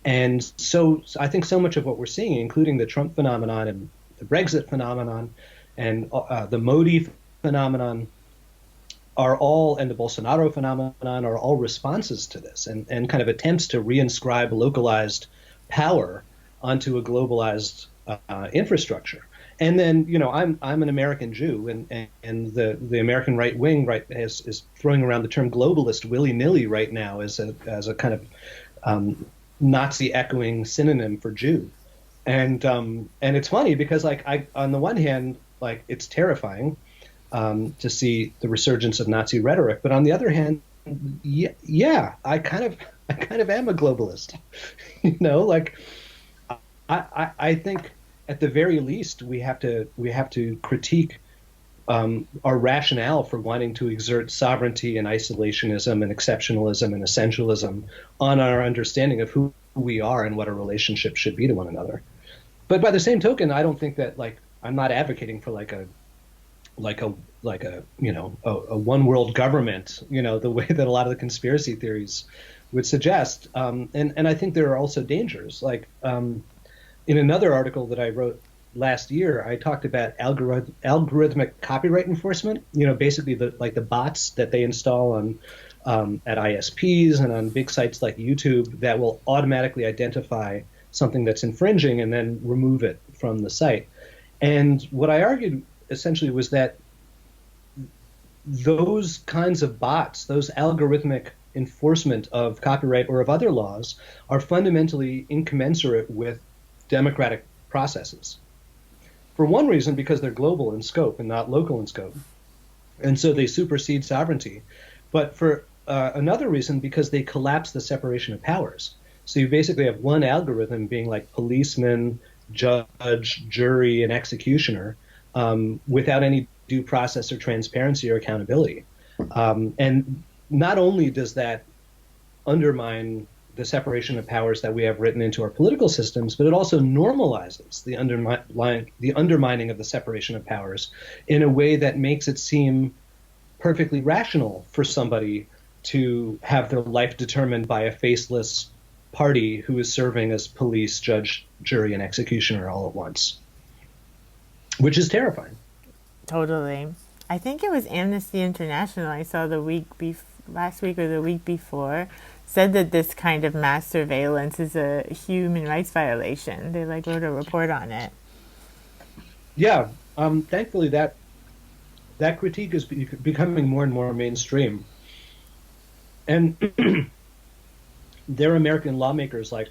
And so I think so much of what we're seeing, including the Trump phenomenon and the Brexit phenomenon and the Modi phenomenon, and the Bolsonaro phenomenon are all responses to this and kind of attempts to reinscribe localized power onto a globalized infrastructure. And then, I'm an American Jew, and the American right wing is throwing around the term globalist willy-nilly right now as a kind of Nazi echoing synonym for Jew. And it's funny because on the one hand, it's terrifying to see the resurgence of Nazi rhetoric, but on the other hand, I kind of am a globalist. I think at the very least we have to critique our rationale for wanting to exert sovereignty and isolationism and exceptionalism and essentialism on our understanding of who we are and what our relationship should be to one another. But by the same token, I don't think that I'm not advocating for a like a a one world government, the way that a lot of the conspiracy theories would suggest. And I think there are also dangers. Like in another article that I wrote last year, I talked about algorithmic copyright enforcement. Basically the bots that they install on at ISPs and on big sites like YouTube that will automatically identify something that's infringing and then remove it from the site. And what I argued essentially was that those kinds of bots, those algorithmic enforcement of copyright or of other laws, are fundamentally incommensurate with democratic processes. For one reason, because they're global in scope and not local in scope. And so they supersede sovereignty. But for another reason, because they collapse the separation of powers. So you basically have one algorithm being like policeman, judge, jury, and executioner without any due process or transparency or accountability. And not only does that undermine the separation of powers that we have written into our political systems, but it also normalizes the undermining of the separation of powers in a way that makes it seem perfectly rational for somebody to have their life determined by a faceless party who is serving as police, judge, jury, and executioner all at once, which is terrifying. Totally. I think it was Amnesty International I saw last week or the week before said that this kind of mass surveillance is a human rights violation. They wrote a report on it. Yeah. Thankfully that critique is becoming more and more mainstream. And there are American lawmakers like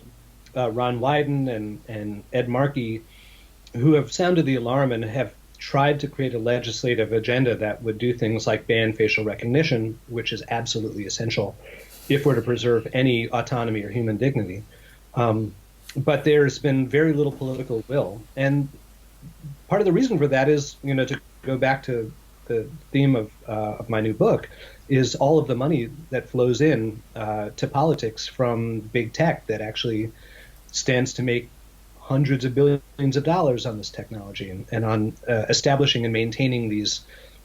Ron Wyden and Ed Markey who have sounded the alarm and have tried to create a legislative agenda that would do things like ban facial recognition, which is absolutely essential if we're to preserve any autonomy or human dignity. But there's been very little political will. And part of the reason for that is, to go back to the theme of my new book, is all of the money that flows in to politics from big tech that actually stands to make hundreds of billions of dollars on this technology and on establishing and maintaining these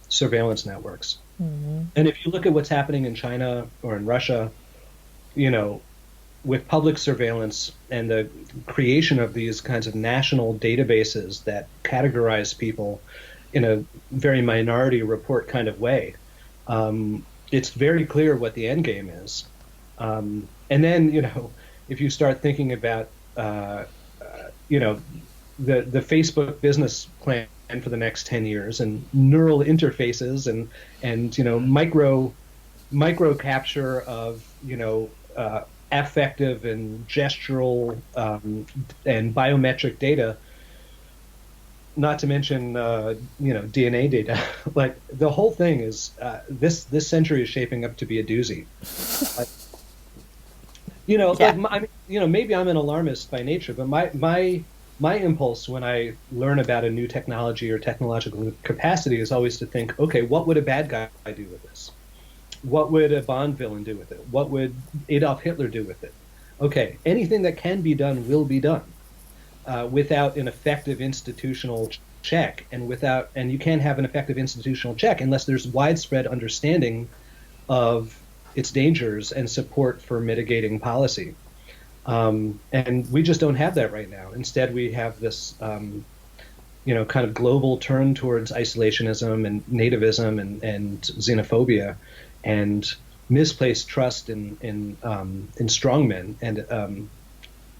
surveillance networks. Mm-hmm. And if you look at what's happening in China or in Russia, with public surveillance and the creation of these kinds of national databases that categorize people in a very minority report kind of way, it's very clear what the end game is. And then, if you start thinking about, the Facebook business plan for the next 10 years and neural interfaces and micro capture of, affective and gestural and biometric data, not to mention, DNA data. Like the whole thing is, this century is shaping up to be a doozy. Maybe I'm an alarmist by nature, but my impulse when I learn about a new technology or technological capacity is always to think, okay, what would a bad guy do with this? What would a Bond villain do with it? What would Adolf Hitler do with it? Okay, anything that can be done will be done without an effective institutional check, and you can't have an effective institutional check unless there's widespread understanding of its dangers and support for mitigating policy. And we just don't have that right now. Instead, we have this, kind of global turn towards isolationism and nativism and xenophobia and misplaced trust in strongmen. And,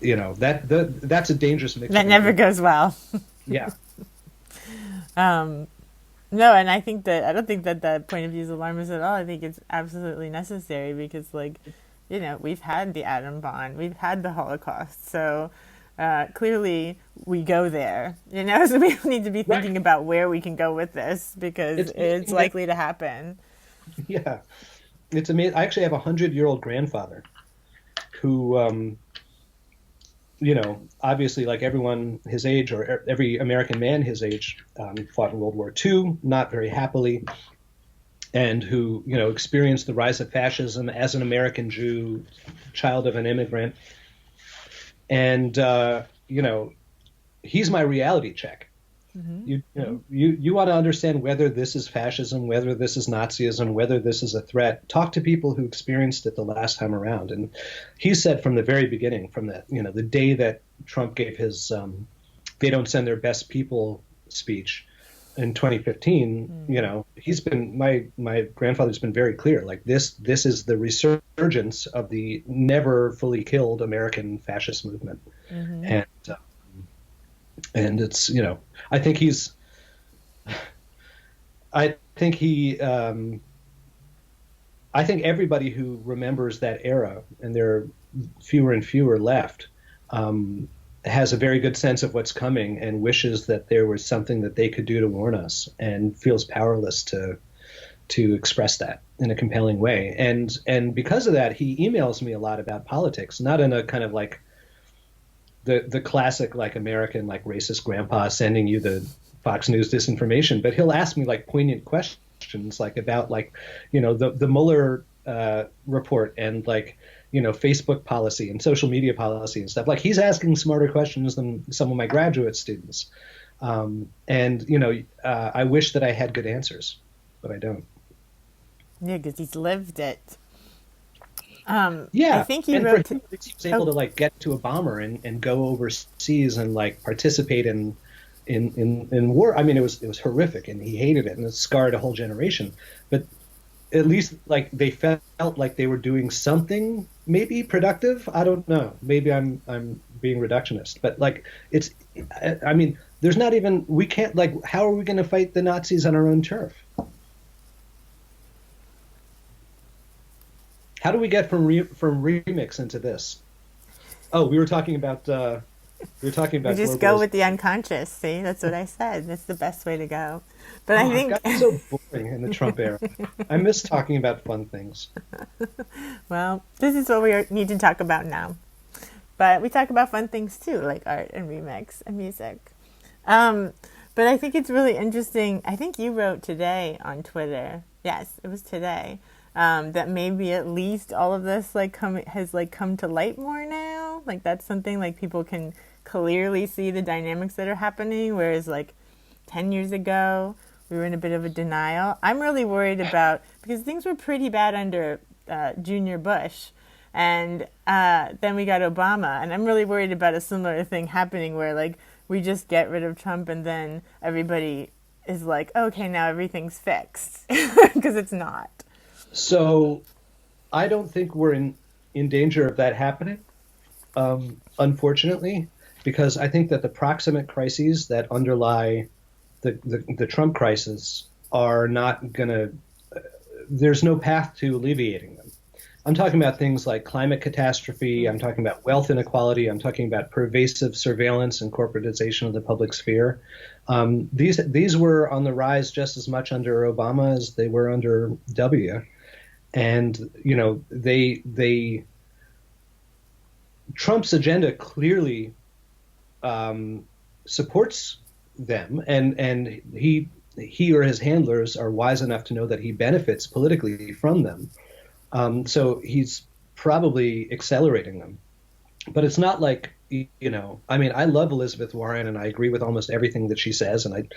that's a dangerous mix. That never goes well. Yeah. No, and I don't think that point of view is alarmist at all. I think it's absolutely necessary because, we've had the atom bomb, we've had the Holocaust, so clearly we go there, so we need to be thinking about where we can go with this because it's likely to happen. Yeah. It's amazing. I actually have a 100-year-old grandfather who, obviously like everyone his age or every American man his age, fought in World War II, not very happily, and who, experienced the rise of fascism as an American Jew, child of an immigrant. And, he's my reality check. You want to understand whether this is fascism, whether this is Nazism, whether this is a threat. Talk to people who experienced it the last time around. And he said from the very beginning, from the day that Trump gave his "they don't send their best people" speech in 2015, he's been my grandfather's been very clear. Like this is the resurgence of the never fully killed American fascist movement, and it's I think he's I think he I think everybody who remembers that era, and there are fewer and fewer left, has a very good sense of what's coming and wishes that there was something that they could do to warn us, and feels powerless to express that in a compelling way. And because of that, he emails me a lot about politics, not in a kind of like the classic like American like racist grandpa sending you the Fox News disinformation, but he'll ask me like poignant questions like about like the Mueller report and like Facebook policy and social media policy and stuff. Like he's asking smarter questions than some of my graduate students, and I wish that I had good answers, but I don't. Yeah, because he's lived it. Yeah, I think he and wrote. For him, he was able to like get to a bomber and go overseas and like participate in war. I mean, it was horrific, and he hated it, and it scarred a whole generation. But at least like they felt like they were doing something maybe productive. I don't know. Maybe I'm being reductionist, but like it's. I mean, there's not even we can't like. How are we going to fight the Nazis on our own turf? How do we get from Remix into this? Oh, we were talking about. We just go with the unconscious. See, that's what I said. That's the best way to go. But I think it got so boring in the Trump era. I miss talking about fun things. Well, this is what we need to talk about now. But we talk about fun things too, like art and remix and music. But I think it's really interesting. I think you wrote today on Twitter. Yes, it was today. That maybe at least all of this has come to light more now. Like that's something like people can clearly see the dynamics that are happening. Whereas like 10 years ago, we were in a bit of a denial. I'm really worried about, because things were pretty bad under Junior Bush. And then we got Obama. And I'm really worried about a similar thing happening where like we just get rid of Trump and then everybody is like, okay, now everything's fixed. Because it's not. So I don't think we're in danger of that happening, unfortunately, because I think that the proximate crises that underlie the Trump crisis are not going to there's no path to alleviating them. I'm talking about things like climate catastrophe. I'm talking about wealth inequality. I'm talking about pervasive surveillance and corporatization of the public sphere. These were on the rise just as much under Obama as they were under W. And, Trump's agenda clearly supports them, and he or his handlers are wise enough to know that he benefits politically from them. So he's probably accelerating them. But it's not like, I mean, I love Elizabeth Warren and I agree with almost everything that she says, and I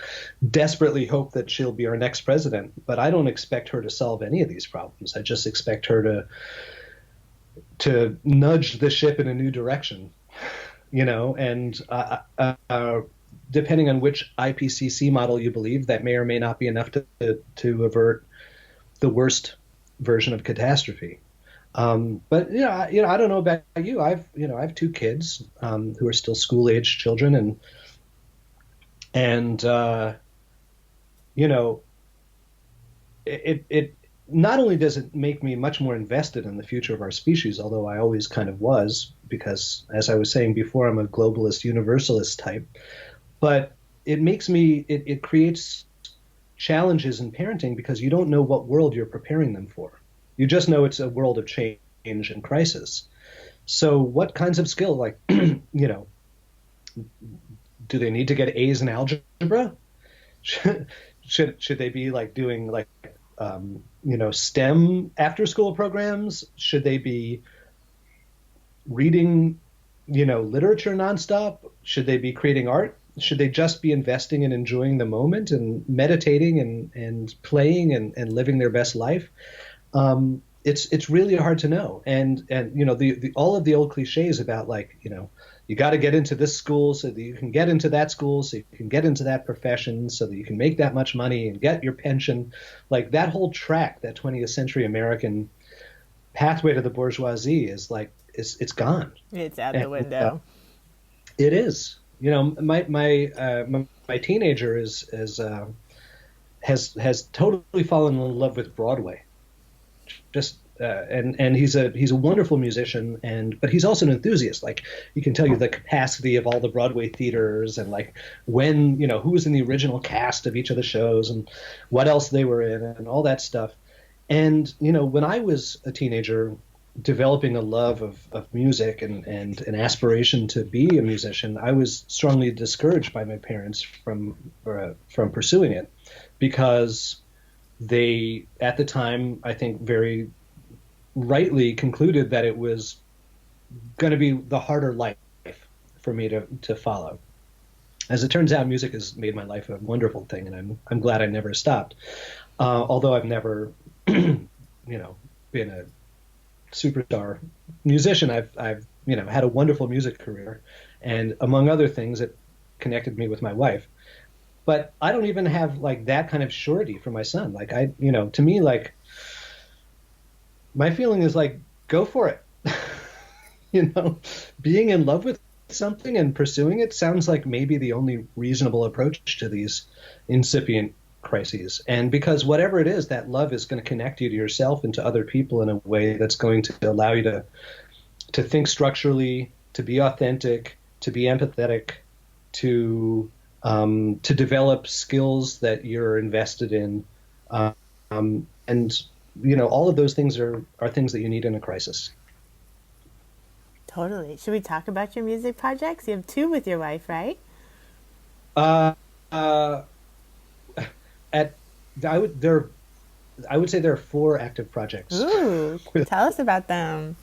desperately hope that she'll be our next president. But I don't expect her to solve any of these problems. I just expect her to nudge the ship in a new direction, and depending on which IPCC model you believe, that may or may not be enough to avert the worst version of catastrophe. But I don't know about you. I have two kids who are still school-age children, and it not only does it make me much more invested in the future of our species, although I always kind of was, because as I was saying before, I'm a globalist universalist type, but it creates challenges in parenting because you don't know what world you're preparing them for. You just know it's a world of change and crisis. So what kinds of skill, like, do they need to get A's in algebra? Should they be like doing like, STEM after school programs? Should they be reading, literature nonstop? Should they be creating art? should they just be investing and enjoying the moment and meditating and playing and living their best life? It's really hard to know. And you know, the all of the old cliches about, like, you know, you got to get into this school so that you can get into that school, so you can get into that profession, so that you can make that much money and get your pension. Like, that whole track, that 20th century American pathway to the bourgeoisie is like, it's gone. It's out the window. It is. You know, my teenager has totally fallen in love with Broadway. Just and he's a wonderful musician, but he's also an enthusiast. Like, he can tell you the capacity of all the Broadway theaters, and like when, you know, who was in the original cast of each of the shows and what else they were in and all that stuff. And you know, when I was a teenager, developing a love of music and an aspiration to be a musician, I was strongly discouraged by my parents from pursuing it, because they, at the time, I think very rightly concluded that it was going to be the harder life for me to follow. As it turns out, music has made my life a wonderful thing, and I'm glad I never stopped. Although I've never, you know, been a superstar musician, I've you know, had a wonderful music career, and among other things, it connected me with my wife. But I don't even have like that kind of surety for my son. Like, you know, to me, like, my feeling is like, go for it. You know, being in love with something and pursuing it sounds like maybe the only reasonable approach to these incipient crises. And because whatever it is, that love is going to connect you to yourself and to other people in a way that's going to allow you to think structurally, to be authentic, to be empathetic, to develop skills that you're invested in, and you know, all of those things are things that you need in a crisis. Totally. Should we talk about your music projects? You have two with your wife, right? I would say there are 4 active projects. Ooh, tell us about them.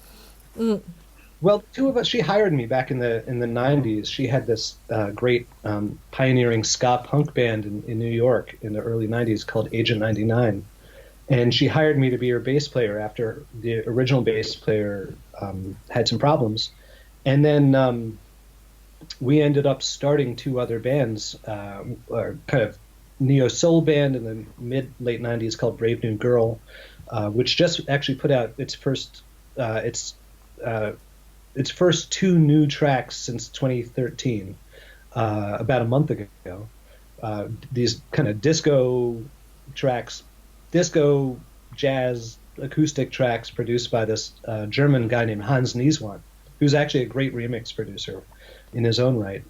Well, 2 of us, she hired me back in the 90s. She had this great pioneering ska punk band in New York in the early 90s called Agent 99. And she hired me to be her bass player after the original bass player had some problems. And then we ended up starting 2 other bands, or kind of neo-soul band in the late 90s called Brave New Girl, which just actually put out its first 2 new tracks since 2013, about a month ago. These kind of disco tracks, disco jazz acoustic tracks produced by this German guy named Hans Nieswand, who's actually a great remix producer in his own right.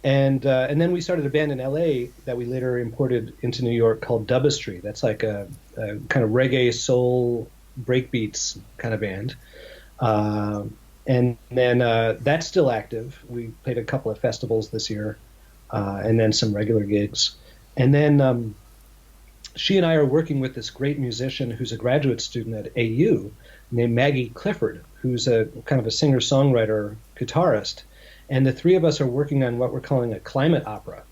And then we started a band in LA that we later imported into New York called Dubistry. That's like a kind of reggae soul breakbeats kind of band. And then that's still active. We played a couple of festivals this year, and then some regular gigs. And then she and I are working with this great musician who's a graduate student at AU named Maggie Clifford, who's a kind of a singer-songwriter guitarist. And the 3 of us are working on what we're calling a climate opera.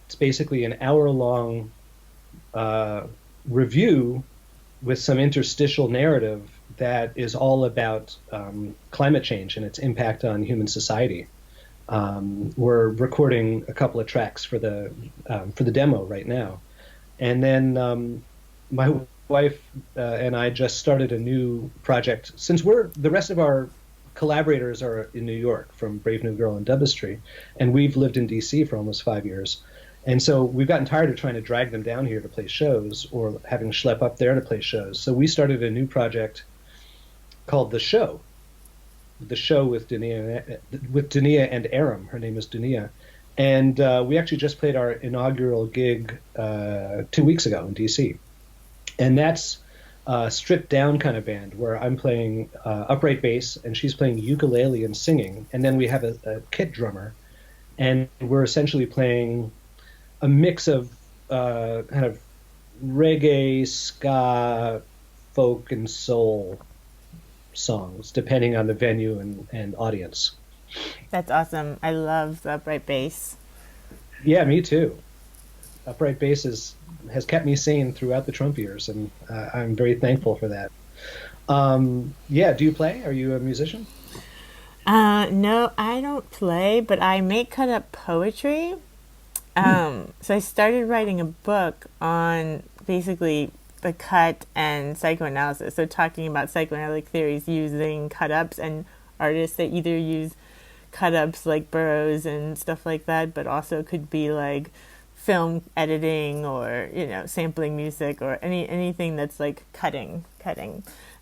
It's basically an hour-long review with some interstitial narrative that is all about climate change and its impact on human society. We're recording a couple of tracks for the demo right now. And then my wife and I just started a new project. Since the rest of our collaborators are in New York from Brave New Girl and Dubistry, and we've lived in DC for almost 5 years. And so we've gotten tired of trying to drag them down here to play shows or having schlep up there to play shows. So we started a new project called The Show with Dunia and Aram. Her name is Dunia. And we actually just played our inaugural gig 2 weeks ago in DC. And that's a stripped down kind of band where I'm playing upright bass and she's playing ukulele and singing. And then we have a kit drummer. And we're essentially playing a mix of kind of reggae, ska, folk, and soul songs, depending on the venue and audience. That's awesome. I love the upright bass. Yeah, me too. Upright bass has kept me sane throughout the Trump years, and I'm very thankful for that. Yeah, do you play? Are you a musician? No, I don't play, but I make cut up poetry. Hmm. So I started writing a book on basically the cut and psychoanalysis. So talking about psychoanalytic theories using cut ups and artists that either use cut ups like Burroughs and stuff like that, but also could be like film editing or sampling music or anything that's like cutting.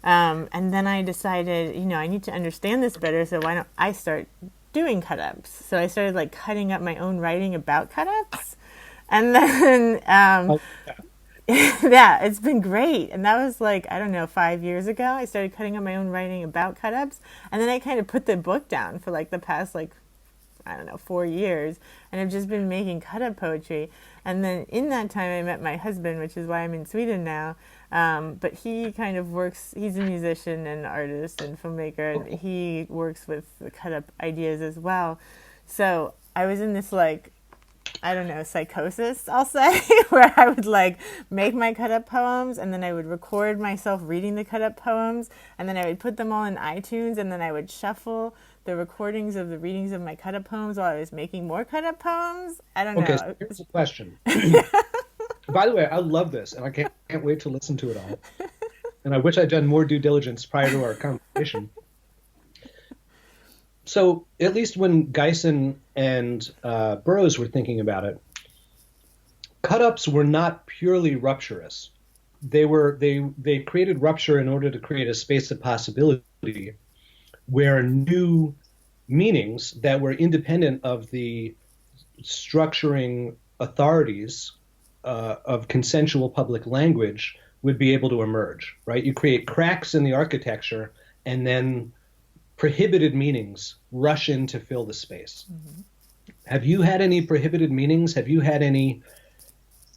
And then I decided I need to understand this better, so why don't I start doing cut ups? So I started like cutting up my own writing about cut ups, and then Oh, yeah, it's been great. And that was like, I don't know, 5 years ago. I started cutting up my own writing about cut ups. And then I kind of put the book down for like the past, like, I don't know, 4 years. And I've just been making cut up poetry. And then in that time, I met my husband, which is why I'm in Sweden now. But he kind of works, he's a musician and artist and filmmaker, and he works with the cut up ideas as well. So I was in this like, I don't know, psychosis, I'll say, where I would like make my cut up poems and then I would record myself reading the cut up poems and then I would put them all in iTunes and then I would shuffle the recordings of the readings of my cut up poems while I was making more cut up poems. I don't okay, so know. here's a question. By the way, I love this, and I can't wait to listen to it all. And I wish I'd done more due diligence prior to our conversation. So, at least when Geisen and Burroughs were thinking about it, cut-ups were not purely rupturous. They created rupture in order to create a space of possibility where new meanings that were independent of the structuring authorities of consensual public language would be able to emerge, right? You create cracks in the architecture, and then prohibited meanings rush in to fill the space. Mm-hmm. Have you had any prohibited meanings? Have you had any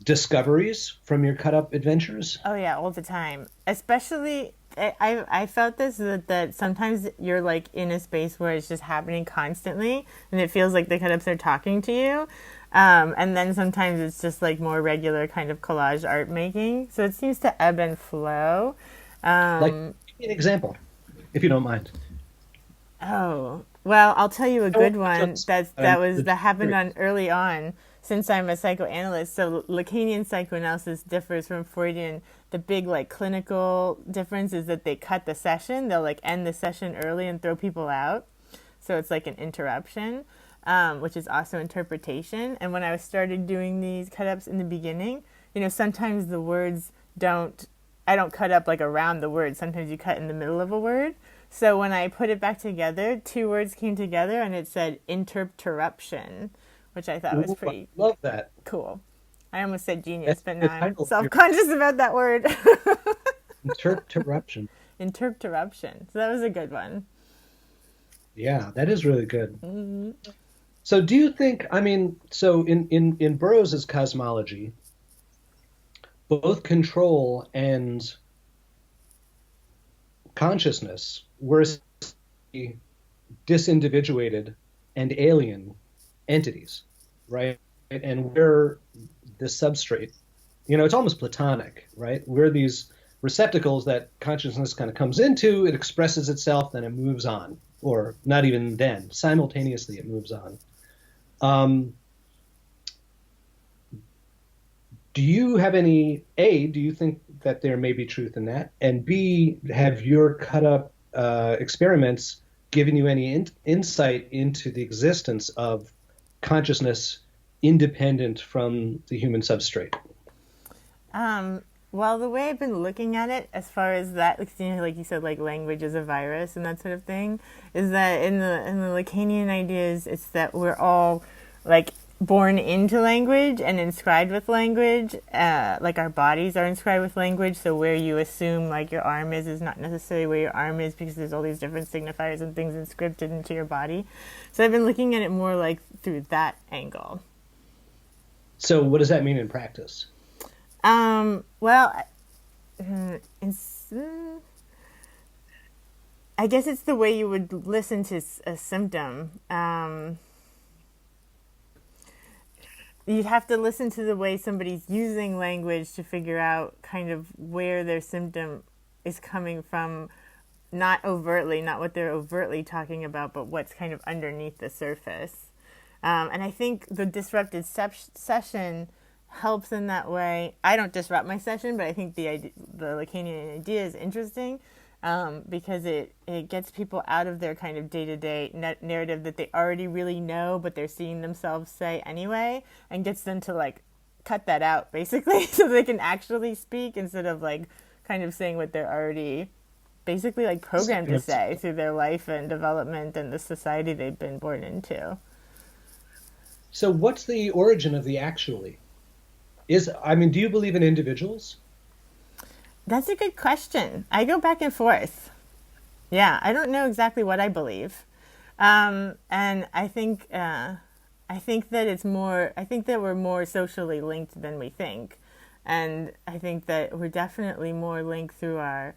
discoveries from your cut up adventures? Oh yeah, all the time. Especially, I felt this that sometimes you're like in a space where it's just happening constantly, and it feels like the cut ups are talking to you. And then sometimes it's just like more regular kind of collage art making. So it seems to ebb and flow. Like, Um, give me an example, if you don't mind. Oh, well, I'll tell you a Oh, good one just, that happened on early on since I'm a psychoanalyst. So Lacanian psychoanalysis differs from Freudian. The big like clinical difference is that they cut the session. They'll like end the session early and throw people out. So it's like an interruption, which is also interpretation. And when I started doing these cut ups in the beginning, sometimes the words I don't cut up like around the word. Sometimes you cut in the middle of a word. So when I put it back together, two words came together and it said interruption, which I thought was ooh, I pretty love that. cool. I almost said genius, That's but the now I'm title of your self-conscious about that word. interruption. Interruption. So that was a good one. Yeah, that is really good. Mm-hmm. So do you think, I mean, so in Burroughs's cosmology, both control and consciousness were disindividuated and alien entities, right? And we're the substrate. It's almost platonic, right? We're these receptacles that consciousness kind of comes into, it expresses itself, then it moves on. Or not even then, simultaneously it moves on. Um, do you have any, A, do you think that there may be truth in that? And B, have your cut up experiments given you any insight into the existence of consciousness independent from the human substrate? Well, the way I've been looking at it, as far as that, like you said, like language is a virus and that sort of thing, is that in the Lacanian ideas, it's that we're all like born into language and inscribed with language. Like our bodies are inscribed with language, so where you assume like your arm is not necessarily where your arm is because there's all these different signifiers and things inscripted into your body. So I've been looking at it more like through that angle. So what does that mean in practice? Well, it's, I guess it's the way you would listen to a symptom. You'd have to listen to the way somebody's using language to figure out kind of where their symptom is coming from, not overtly, not what they're overtly talking about, but what's kind of underneath the surface. And I think the disrupted session helps in that way. I don't disrupt my session, but I think the Lacanian idea is interesting because it gets people out of their kind of day-to-day narrative that they already really know, but they're seeing themselves say anyway, and gets them to like cut that out basically so they can actually speak instead of like kind of saying what they're already basically like programmed to say through their life and development and the society they've been born into. So what's the origin of the actually? Do you believe in individuals? That's a good question. I go back and forth. Yeah, I don't know exactly what I believe. And I think that it's more, I think that we're more socially linked than we think. And I think that we're definitely more linked through our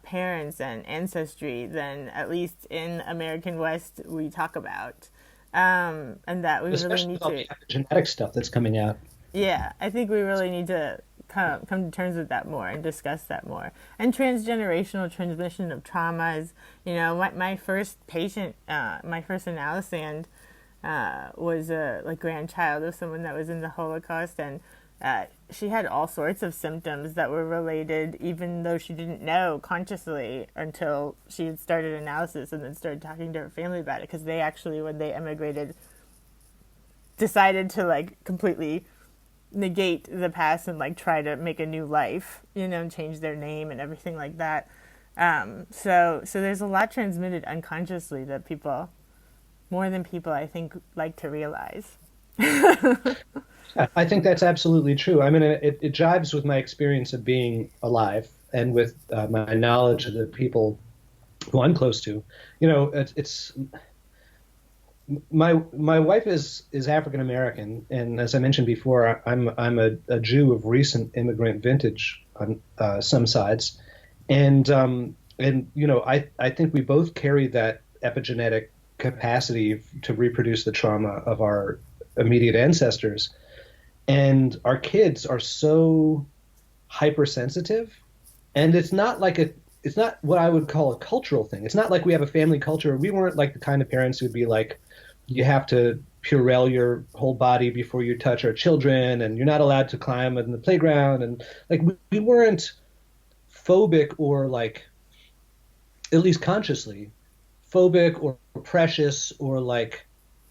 parents and ancestry than at least in American West we talk about. And that we Especially really need all to... the genetic stuff that's coming out. Yeah, I think we really need to come to terms with that more and discuss that more. And transgenerational transmission of traumas. You know, my first patient, my first analysand was a grandchild of someone that was in the Holocaust, and she had all sorts of symptoms that were related, even though she didn't know consciously until she had started analysis and then started talking to her family about it, because they actually, when they emigrated, decided to like completely negate the past and like try to make a new life, you know, and change their name and everything like that. So there's a lot transmitted unconsciously that people, more than people I think, like to realize. I think that's absolutely true. I mean, it jives with my experience of being alive and with my knowledge of the people who I'm close to. You know, it's my wife is African American, and as I mentioned before, I'm a Jew of recent immigrant vintage on some sides, and you know, I think we both carry that epigenetic capacity to reproduce the trauma of our immediate ancestors, and our kids are so hypersensitive, and it's not what I would call a cultural thing. It's not like we have a family culture. We weren't like the kind of parents who'd be like, you have to Purell your whole body before you touch our children, and you're not allowed to climb in the playground. And like, we weren't phobic, or like, at least consciously phobic or precious or like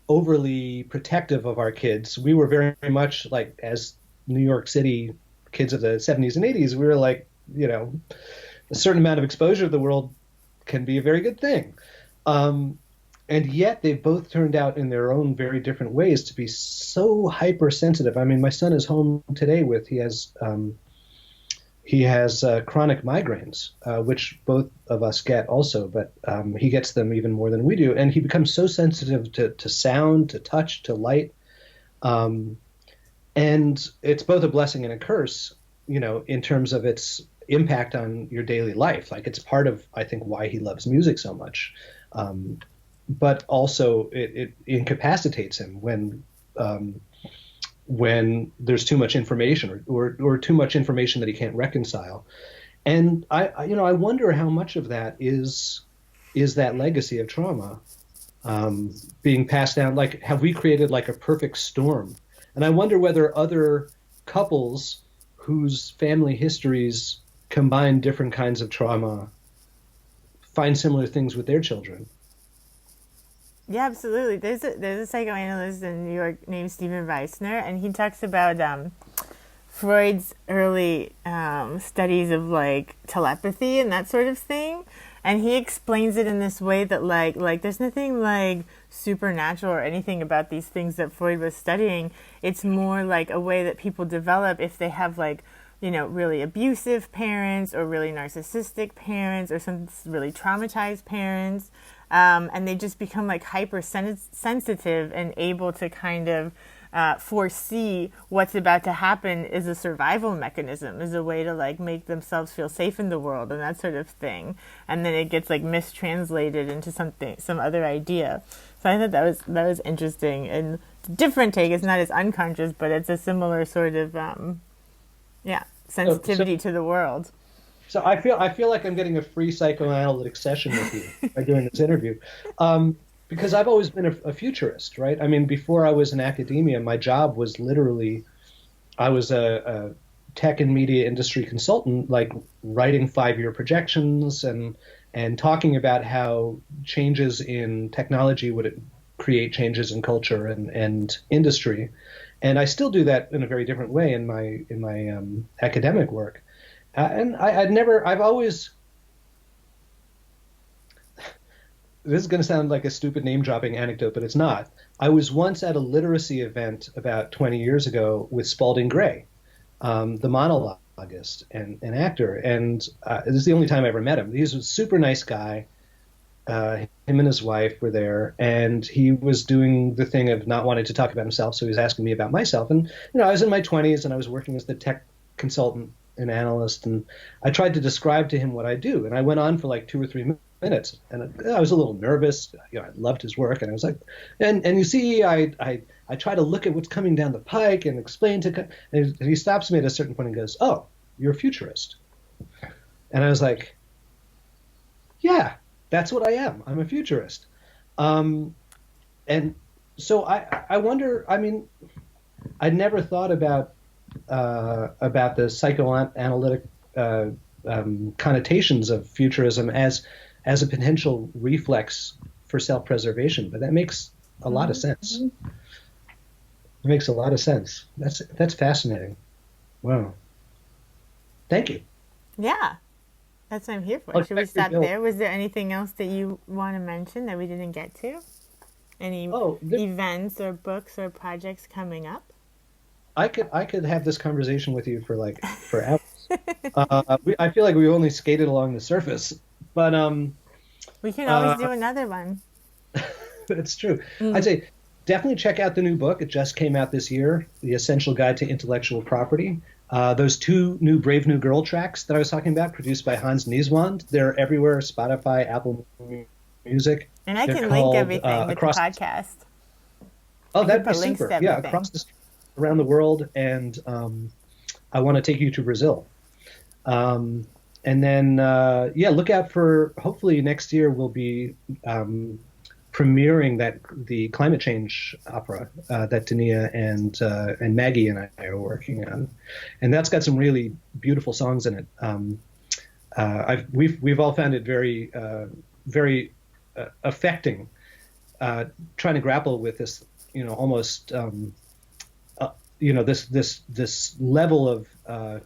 overly protective of our kids. We were very much like, as New York City kids of the 70s and 80s, we were like, you know, a certain amount of exposure to the world can be a very good thing. And yet they've both turned out in their own very different ways to be so hypersensitive. I mean, my son is home today he has chronic migraines, which both of us get also, but he gets them even more than we do. And he becomes so sensitive to sound, to touch, to light. And it's both a blessing and a curse, you know, in terms of its impact on your daily life. Like, it's part of, I think, why he loves music so much. But also it incapacitates him when there's too much information or too much information that he can't reconcile. And I wonder how much of that is that legacy of trauma being passed down. Like, have we created like a perfect storm? And I wonder whether other couples whose family histories combine different kinds of trauma find similar things with their children. Yeah, absolutely. There's a psychoanalyst in New York named Stephen Weissner, and he talks about Freud's early studies of like telepathy and that sort of thing, and he explains it in this way that like there's nothing like supernatural or anything about these things that Freud was studying. It's more like a way that people develop if they have like, you know, really abusive parents or really narcissistic parents or some really traumatized parents. And they just become like hypersensitive and able to kind of foresee what's about to happen is a survival mechanism, is a way to like make themselves feel safe in the world and that sort of thing. And then it gets like mistranslated into some other idea. So I thought that was interesting and different take. It's not as unconscious, but it's a similar sort of sensitivity to the world. So I feel like I'm getting a free psychoanalytic session with you by doing this interview. Because I've always been a futurist, right? I mean, before I was in academia, my job was literally, I was a tech and media industry consultant, like writing 5-year projections and talking about how changes in technology would create changes in culture and industry. And I still do that in a very different way in my academic work. And I've always, this is going to sound like a stupid name-dropping anecdote, but it's not. I was once at a literacy event about 20 years ago with Spalding Gray, the monologuist and actor, and this is the only time I ever met him. He's a super nice guy. Him and his wife were there, and he was doing the thing of not wanting to talk about himself, so he was asking me about myself. And I was in my 20s, and I was working as the tech consultant and analyst, and I tried to describe to him what I do, and I went on for like 2 or 3 minutes, and I was a little nervous. I loved his work, and I was like, and you see, I try to look at what's coming down the pike and explain to, and he stops me at a certain point and goes, "Oh, you're a futurist," and I was like, "Yeah, that's what I am. I'm a futurist," and so I wonder. I mean, I'd never thought about the psychoanalytic connotations of futurism as a potential reflex for self-preservation, but that makes a lot of sense. It makes a lot of sense. That's fascinating. Wow. Thank you. Yeah, that's what I'm here for. Should we stop there? Was there anything else that you want to mention that we didn't get to? Any events or books or projects coming up? I could have this conversation with you for hours. I feel like we only skated along the surface, but we can always do another one. That's true. I'd say definitely check out the new book. It just came out this year, The Essential Guide to Intellectual Property. Those 2 new Brave New Girl tracks that I was talking about, produced by Hans Nieswand, they're everywhere: Spotify, Apple Music. And I can link everything with the podcast. Oh, that'd be super. Yeah, across the street, around the world, and I want to take you to Brazil. And then, look out for, hopefully next year we'll be premiering the climate change opera that Dania and Maggie and I are working on, and that's got some really beautiful songs in it. We've all found it very affecting, trying to grapple with this, almost. This level of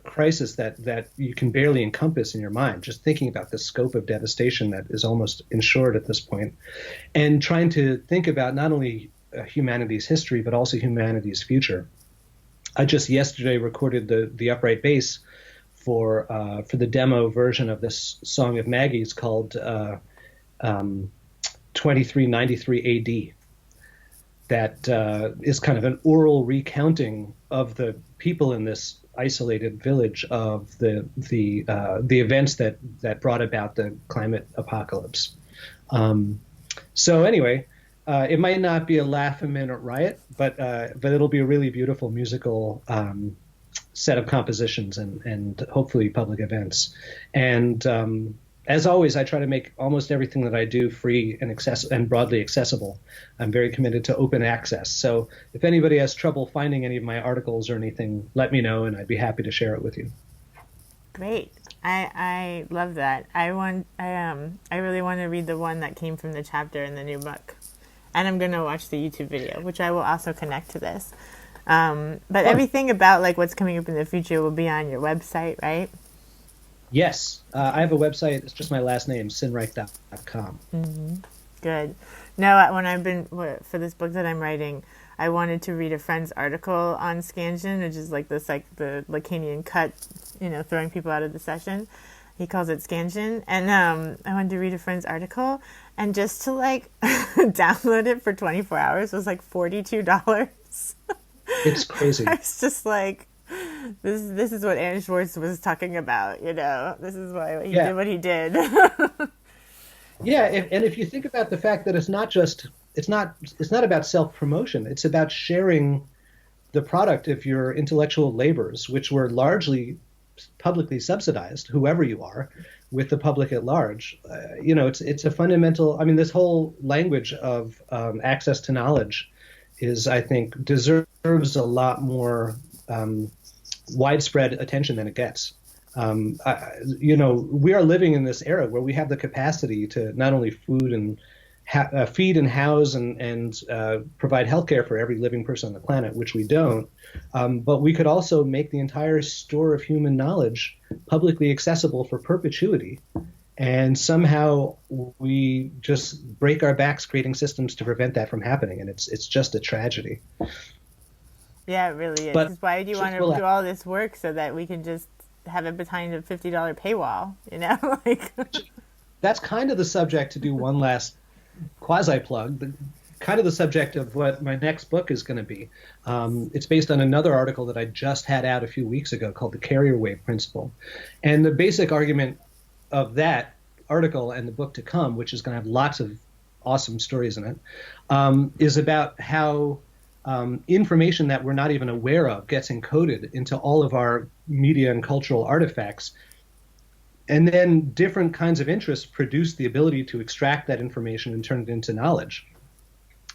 crisis that you can barely encompass in your mind, just thinking about the scope of devastation that is almost insured at this point, and trying to think about not only humanity's history, but also humanity's future. I just yesterday recorded the upright bass for the demo version of this song of Maggie's called 2393 AD. That is kind of an oral recounting of the people in this isolated village of the events that brought about the climate apocalypse. So anyway, it might not be a laugh-a-minute riot, but it'll be a really beautiful musical set of compositions and hopefully public events. And as always, I try to make almost everything that I do free and broadly accessible. I'm very committed to open access. So if anybody has trouble finding any of my articles or anything, let me know, and I'd be happy to share it with you. Great. I love that. I really want to read the one that came from the chapter in the new book. And I'm going to watch the YouTube video, which I will also connect to this. But everything about like what's coming up in the future will be on your website, right? Yes, I have a website. It's just my last name, Sinnreich.com. Mm-hmm. Good. No, when I've been for this book that I'm writing, I wanted to read a friend's article on Scansion, which is like the Lacanian cut, throwing people out of the session. He calls it Scansion, and I wanted to read a friend's article, and just to like download it for 24 hours was like $42. It's crazy. It's just like, this is what Aaron Swartz was talking about, This is why he did what he did. Yeah, and if you think about the fact that it's not about self-promotion, it's about sharing the product of your intellectual labors, which were largely publicly subsidized, whoever you are, with the public at large. It's a fundamental. I mean, this whole language of access to knowledge I think, deserves a lot more widespread attention than it gets. We are living in this era where we have the capacity to not only feed and house and provide healthcare for every living person on the planet, which we don't, but we could also make the entire store of human knowledge publicly accessible for perpetuity. And somehow we just break our backs creating systems to prevent that from happening, and it's just a tragedy. Yeah, it really is. But why do you want to do all this work so that we can just have it behind a $50 paywall? That's kind of the subject, to do one last quasi plug. Kind of the subject of what my next book is going to be. It's based on another article that I just had out a few weeks ago called The Carrier Wave Principle, and the basic argument of that article and the book to come, which is going to have lots of awesome stories in it, is about how information that we're not even aware of gets encoded into all of our media and cultural artifacts. And then different kinds of interests produce the ability to extract that information and turn it into knowledge.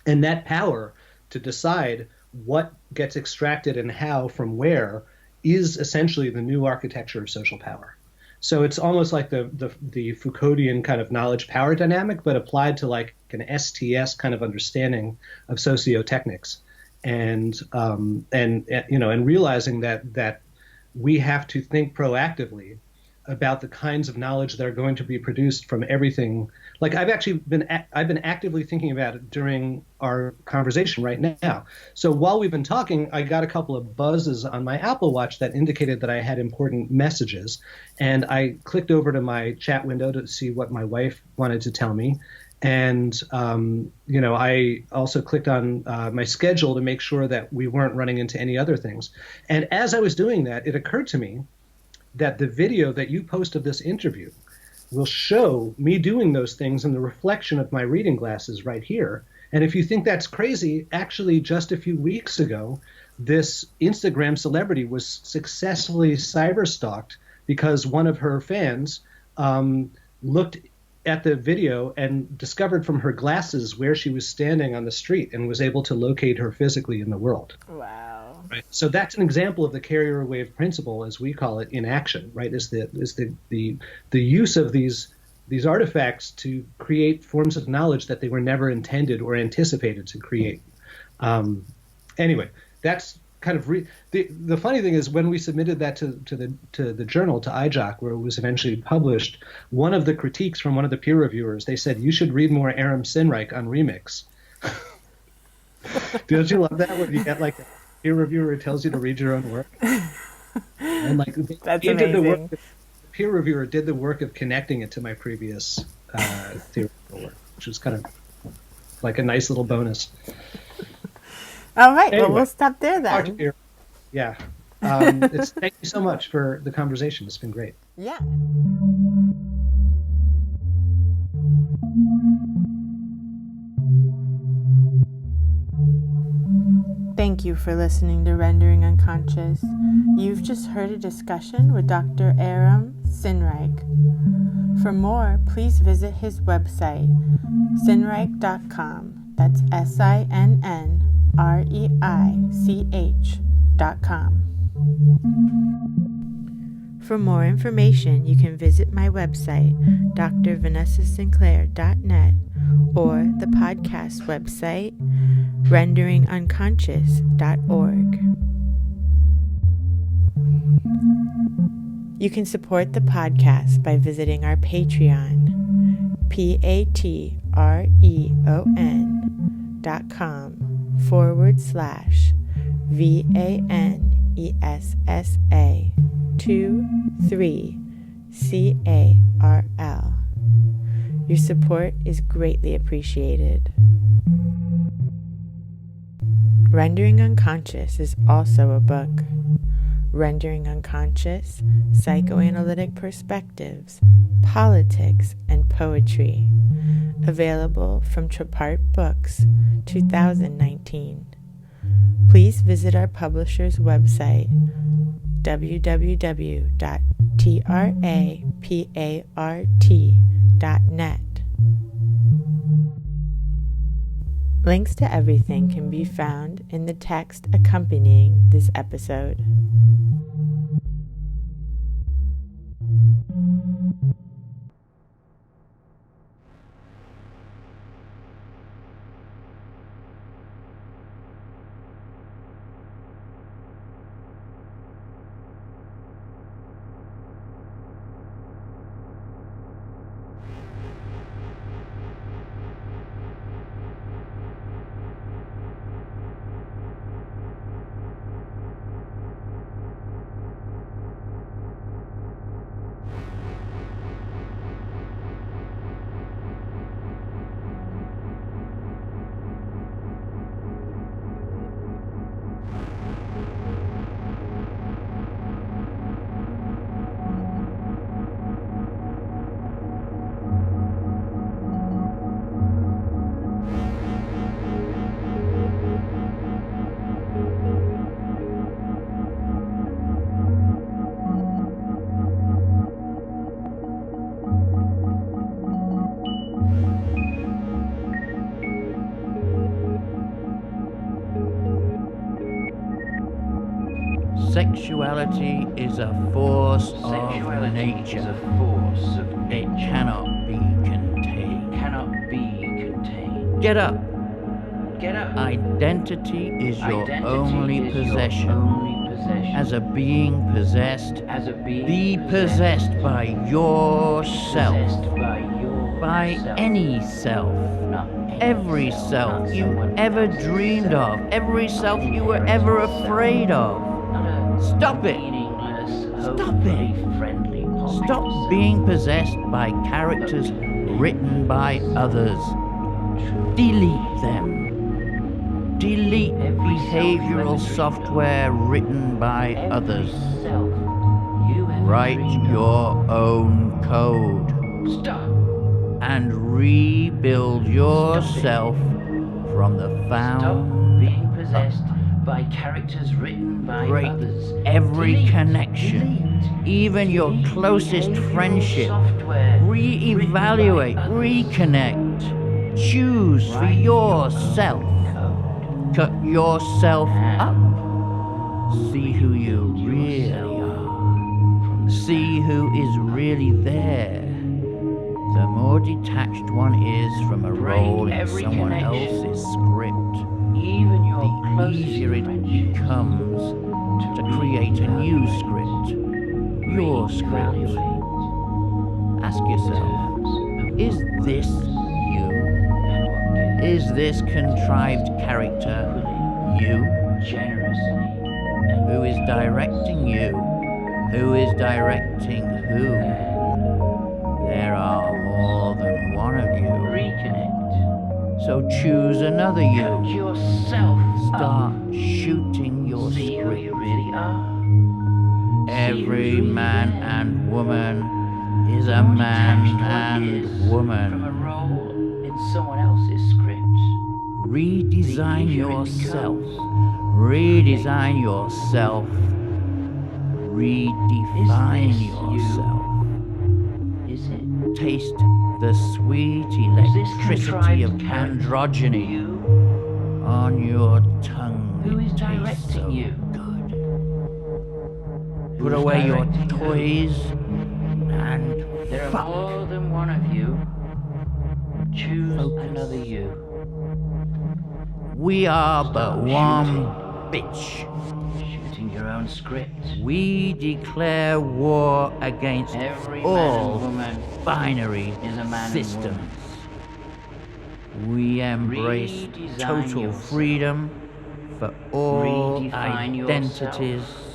And that power to decide what gets extracted and how from where is essentially the new architecture of social power. So it's almost like the Foucauldian kind of knowledge power dynamic, but applied to like an STS kind of understanding of sociotechnics, and realizing that we have to think proactively about the kinds of knowledge that are going to be produced from everything. Like I've been actively thinking about it during our conversation right now. So while we've been talking, I got a couple of buzzes on my Apple Watch that indicated that I had important messages, and I clicked over to my chat window to see what my wife wanted to tell me. And I also clicked on my schedule to make sure that we weren't running into any other things. And as I was doing that, it occurred to me that the video that you post of this interview will show me doing those things in the reflection of my reading glasses right here. And if you think that's crazy, actually just a few weeks ago, this Instagram celebrity was successfully cyberstalked because one of her fans looked at the video and discovered from her glasses where she was standing on the street and was able to locate her physically in the world. Wow. Right. So that's an example of the carrier wave principle, as we call it, in action. Right, is the use of these artifacts to create forms of knowledge that they were never intended or anticipated to create. Anyway, that's kind of the funny thing is when we submitted that to the journal, to iJock, where it was eventually published, one of the critiques from one of the peer reviewers, they said, you should read more Aram Sinnreich on Remix. Don't you love that when you get like a peer reviewer who tells you to read your own work? And like that's amazing. Did the work, the peer reviewer did the work of connecting it to my previous theoretical work, which was kind of like a nice little bonus. All right, Anyway, well, we'll stop there then. Yeah. Thank you so much for the conversation. It's been great. Yeah. Thank you for listening to Rendering Unconscious. You've just heard a discussion with Dr. Aram Sinnreich. For more, please visit his website, sinnreich.com. That's SINNREICH.com. For more information, you can visit my website, drvanessasinclair.net, or the podcast website, renderingunconscious.org. You can support the podcast by visiting our Patreon, patreon.com/VANESSA23CARL. Your support is greatly appreciated. Rendering Unconscious is also a book. Rendering Unconscious, Psychoanalytic Perspectives, Politics, and Poetry. Available from Trapart Books, 2019. Please visit our publisher's website, www.trapart.net. Links to everything can be found in the text accompanying this episode. Sexuality is a force of nature. It cannot be contained. Get up. Identity is your only possession. As a being possessed, be possessed by yourself. By any self. Every self you ever dreamed of. Every self you were ever afraid of. Stop it! Stop it! Stop being possessed by characters written by others. Delete them. Delete behavioral software written by others. Write your own code. And rebuild yourself from the found being possessed by characters written by break others. every connection, even your closest friendship. Re-evaluate, reconnect. Choose for yourself. Cut yourself up. See who you really are. See who is really there. The more detached one is from a role in someone else's script, the easier it becomes to create a new script, your script. Ask yourself, is this you? Is this contrived character you? Who is directing you? Who is directing who? There are more than one of you. So choose another you. Start shooting your script. Every man and woman is a man and woman. Redesign yourself. Redesign yourself. Redefine yourself. Taste the sweet electricity of androgyny on your tongue. Who is It tastes directing so you? good. Put away your toys and There are fuck. more than one of you. Choose Focus. another you. We are but one bitch. Shooting your own script. We declare war against Every all man and woman binary is a man and systems. woman. We embrace Redesign total yourself. freedom for all Redefine identities. yourself.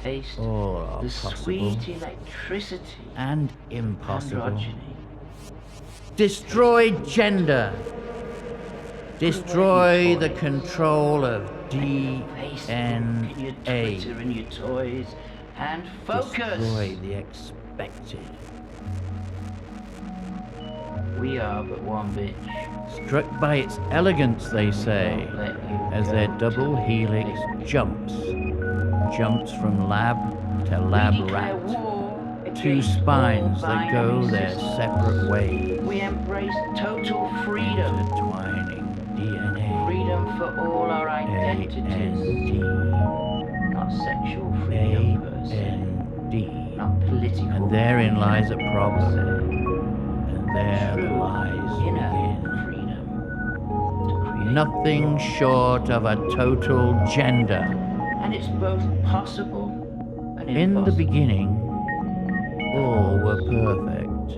Taste All are the possible sweet electricity and of impossible. androgyny. Destroy gender. Destroy the control of DNA. Twitter and your toys, and focus. Destroy the expected. We are but one bitch. Struck by its elegance, they say, as their double helix jumps from lab to lab rat. Two spines that go their separate ways. We embrace total freedom. Intertwining DNA. Freedom for all our identities. A-N-D. Not sexual freedom per se. A-N-D. Not political. And therein lies a problem. And there the True lies inner begin. freedom to create. Nothing short of a total gender. And it's both possible and In the impossible. beginning, all were perfect.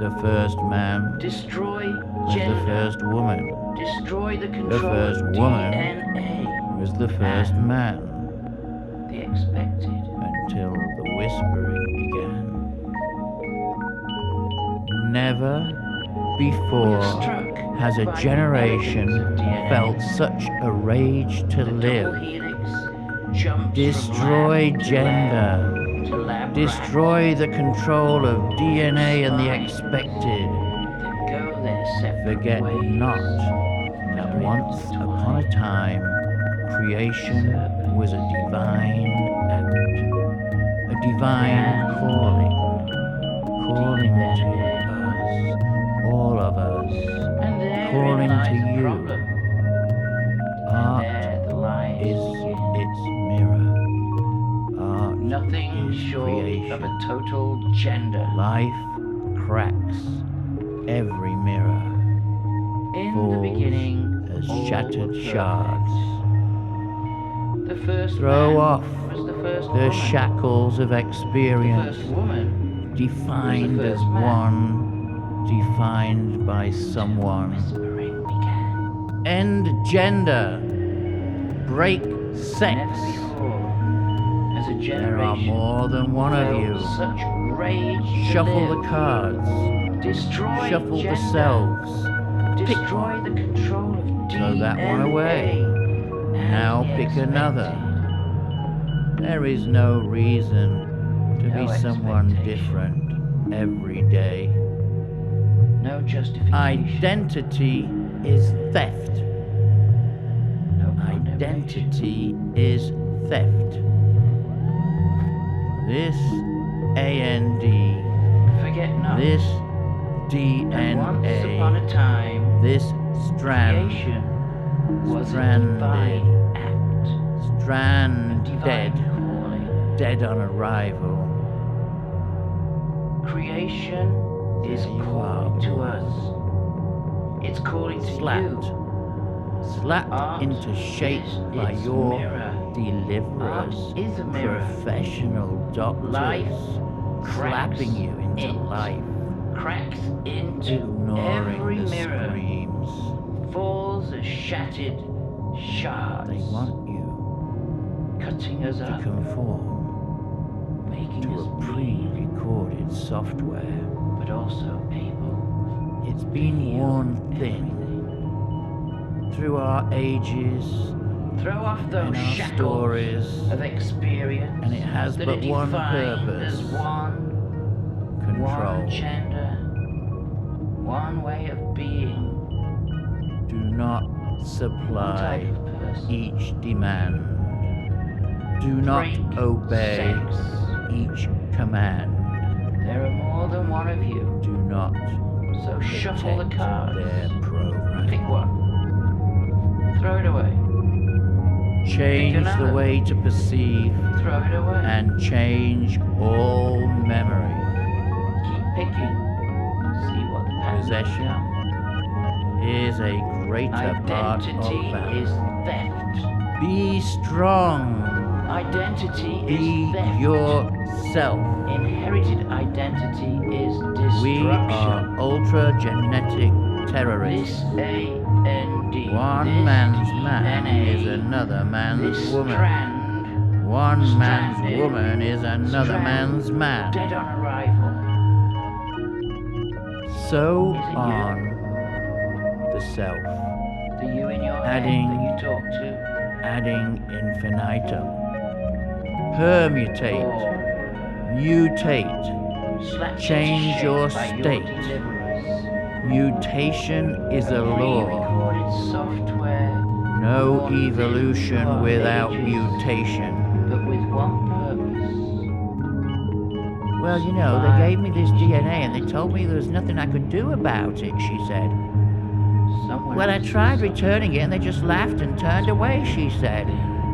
The first man Destroy was gender. the first woman. Destroy the control The first of woman DNA. was the first And man. the expected. Until the whispering began. Never before Struck has a by the generation elegance of DNA. felt such a rage to The double live. helix jumps Destroy from lab gender. to lab Destroy the control of DNA and the expected. that go their separate Forget ways. not that once upon a time creation was a divine act, a divine calling to us, all of us, And therein calling lies to the you. problem. Art There the lies is begin. its mirror. Art Nothing is short creation. of a total gender. Life cracks every mirror. In the Falls beginning, as all shattered were shards. perfect. The first Throw man off was the first the woman. shackles of The experience, first woman defined was the as first man. one, defined by someone. whispering began. End gender. Break sex. Never before as a generation There are more than one of felt you. such rage to Shuffle live. the cards. Destroy Shuffle gender. the selves. Pick Destroy one. the control of DNA. Throw that one away. and Now the pick another. expected. There is no reason to No be someone expectation. different every day. No justification. Identity is theft. No condemnation. Identity is theft. This AND, Forget not. this that once upon DNA, a time, this strand, creation was stranded. a divine act. A strand divine dead, calling. dead on arrival. Creation is There you calling are, to boys. us. It's calling to Slapped, you. slapped Art into shape is by its your mirror. deliverers, Art is a mirror. professional doctors, Life clapping you into into life, cracks into ignoring every the mirror, screams. falls as shattered shards, They want you cutting us to up, conform making to us a bleed, pre-recorded software. but also able It's to been heal worn thin everything. through our ages Throw off those and our shackles stories, of experience, and it has that but are one defined purpose: as one control. gender, one way of being, Do not one supply type of person. each demand. Do not Break obey sex. each command. There are more than one of you, Do not so shuffle the protect cards. their program. Pick one. Throw it away. Change the another. way to perceive Throw it away. and change all memory. Keep picking. See what the pattern Possession becomes. is a greater part of Identity valor. is theft. Be strong. Identity Be is theft. yourself. Inherited identity is We destruction. are ultra-genetic terrorists. This A-N-D. One this man's man DNA, is another man's this woman. strand, One man's stranded, woman is another strand, man's man. dead on arrival. So Is it you? on the self. The you in your head that you talk to. Adding infinitum. Permutate. Mutate. Change your state. Mutation is a law. No evolution without mutation. But with one purpose. Well, you know, they gave me this DNA and they told me there was nothing I could do about it, she said. Well, I tried returning it and they just laughed and turned away, she said.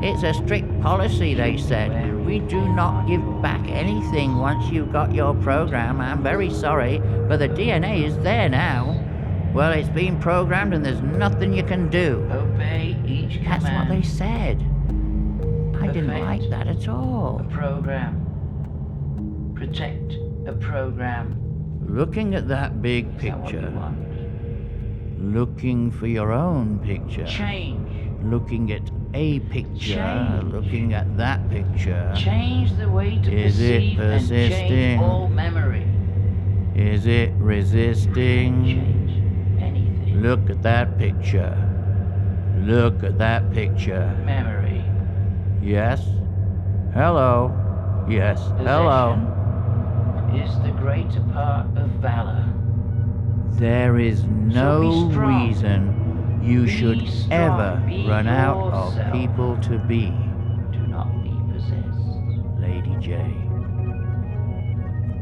It's a strict policy, they said. We do not give back anything once you've got your program. I'm very sorry, but the DNA is there now. Well, it's been programmed and there's nothing you can do. Obey each command. That's what they said. I didn't like that at all. A program. Protect a program. Looking at that big picture. Looking for your own picture. Change. Looking at a picture. Change. Looking at that picture. Change the way to perceive and change all memory. Is it resisting? Change anything. Look at that picture. Look at that picture. Memory. Yes. Hello. Yes. Possession. Hello. Is the greater part of valor. There is no reason you should ever run out of people to be. Do not be possessed. Lady J.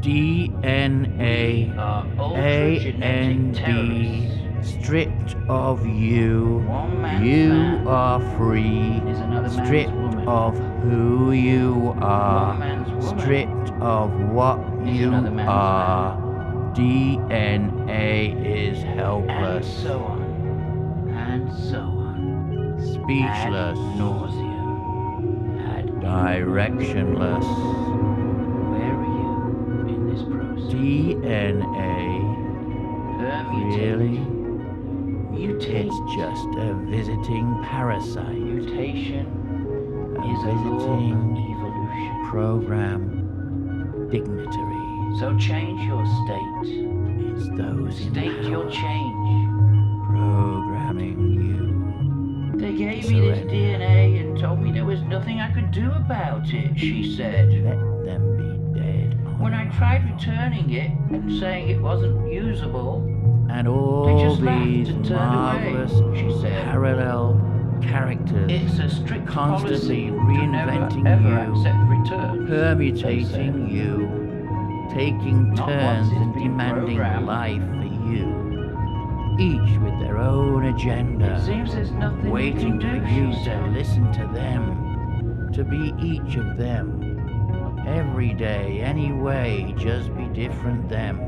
DNA AND stripped of you. You are free. Stripped of who you are. Stripped of what you are. DNA is helpless. And so on. And so on. Speechless. Ad nauseam. Directionless. Where are you in this process? DNA. Really? Mutate. It's just a visiting parasite. Mutation is a visiting evolution. Program dignitary. So change your state. It's those in power. State your change. Programming you. They gave me this DNA and told me there was nothing I could do about it, she said. Let them be dead. When I tried returning it and saying it wasn't usable, and all these marvelous parallel characters it's a strict constantly reinventing you, permutating you, taking turns and demanding life for you, each with their own agenda, waiting for you to listen to them, to be each of them, every day, anyway, just be different them.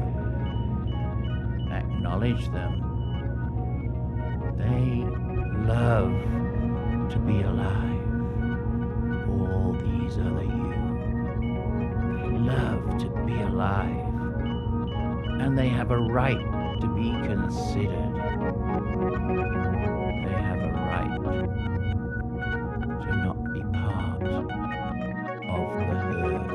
Acknowledge them. They love to be alive. All these other you. They love to be alive. And they have a right to be considered. They have a right to not be part of the herd.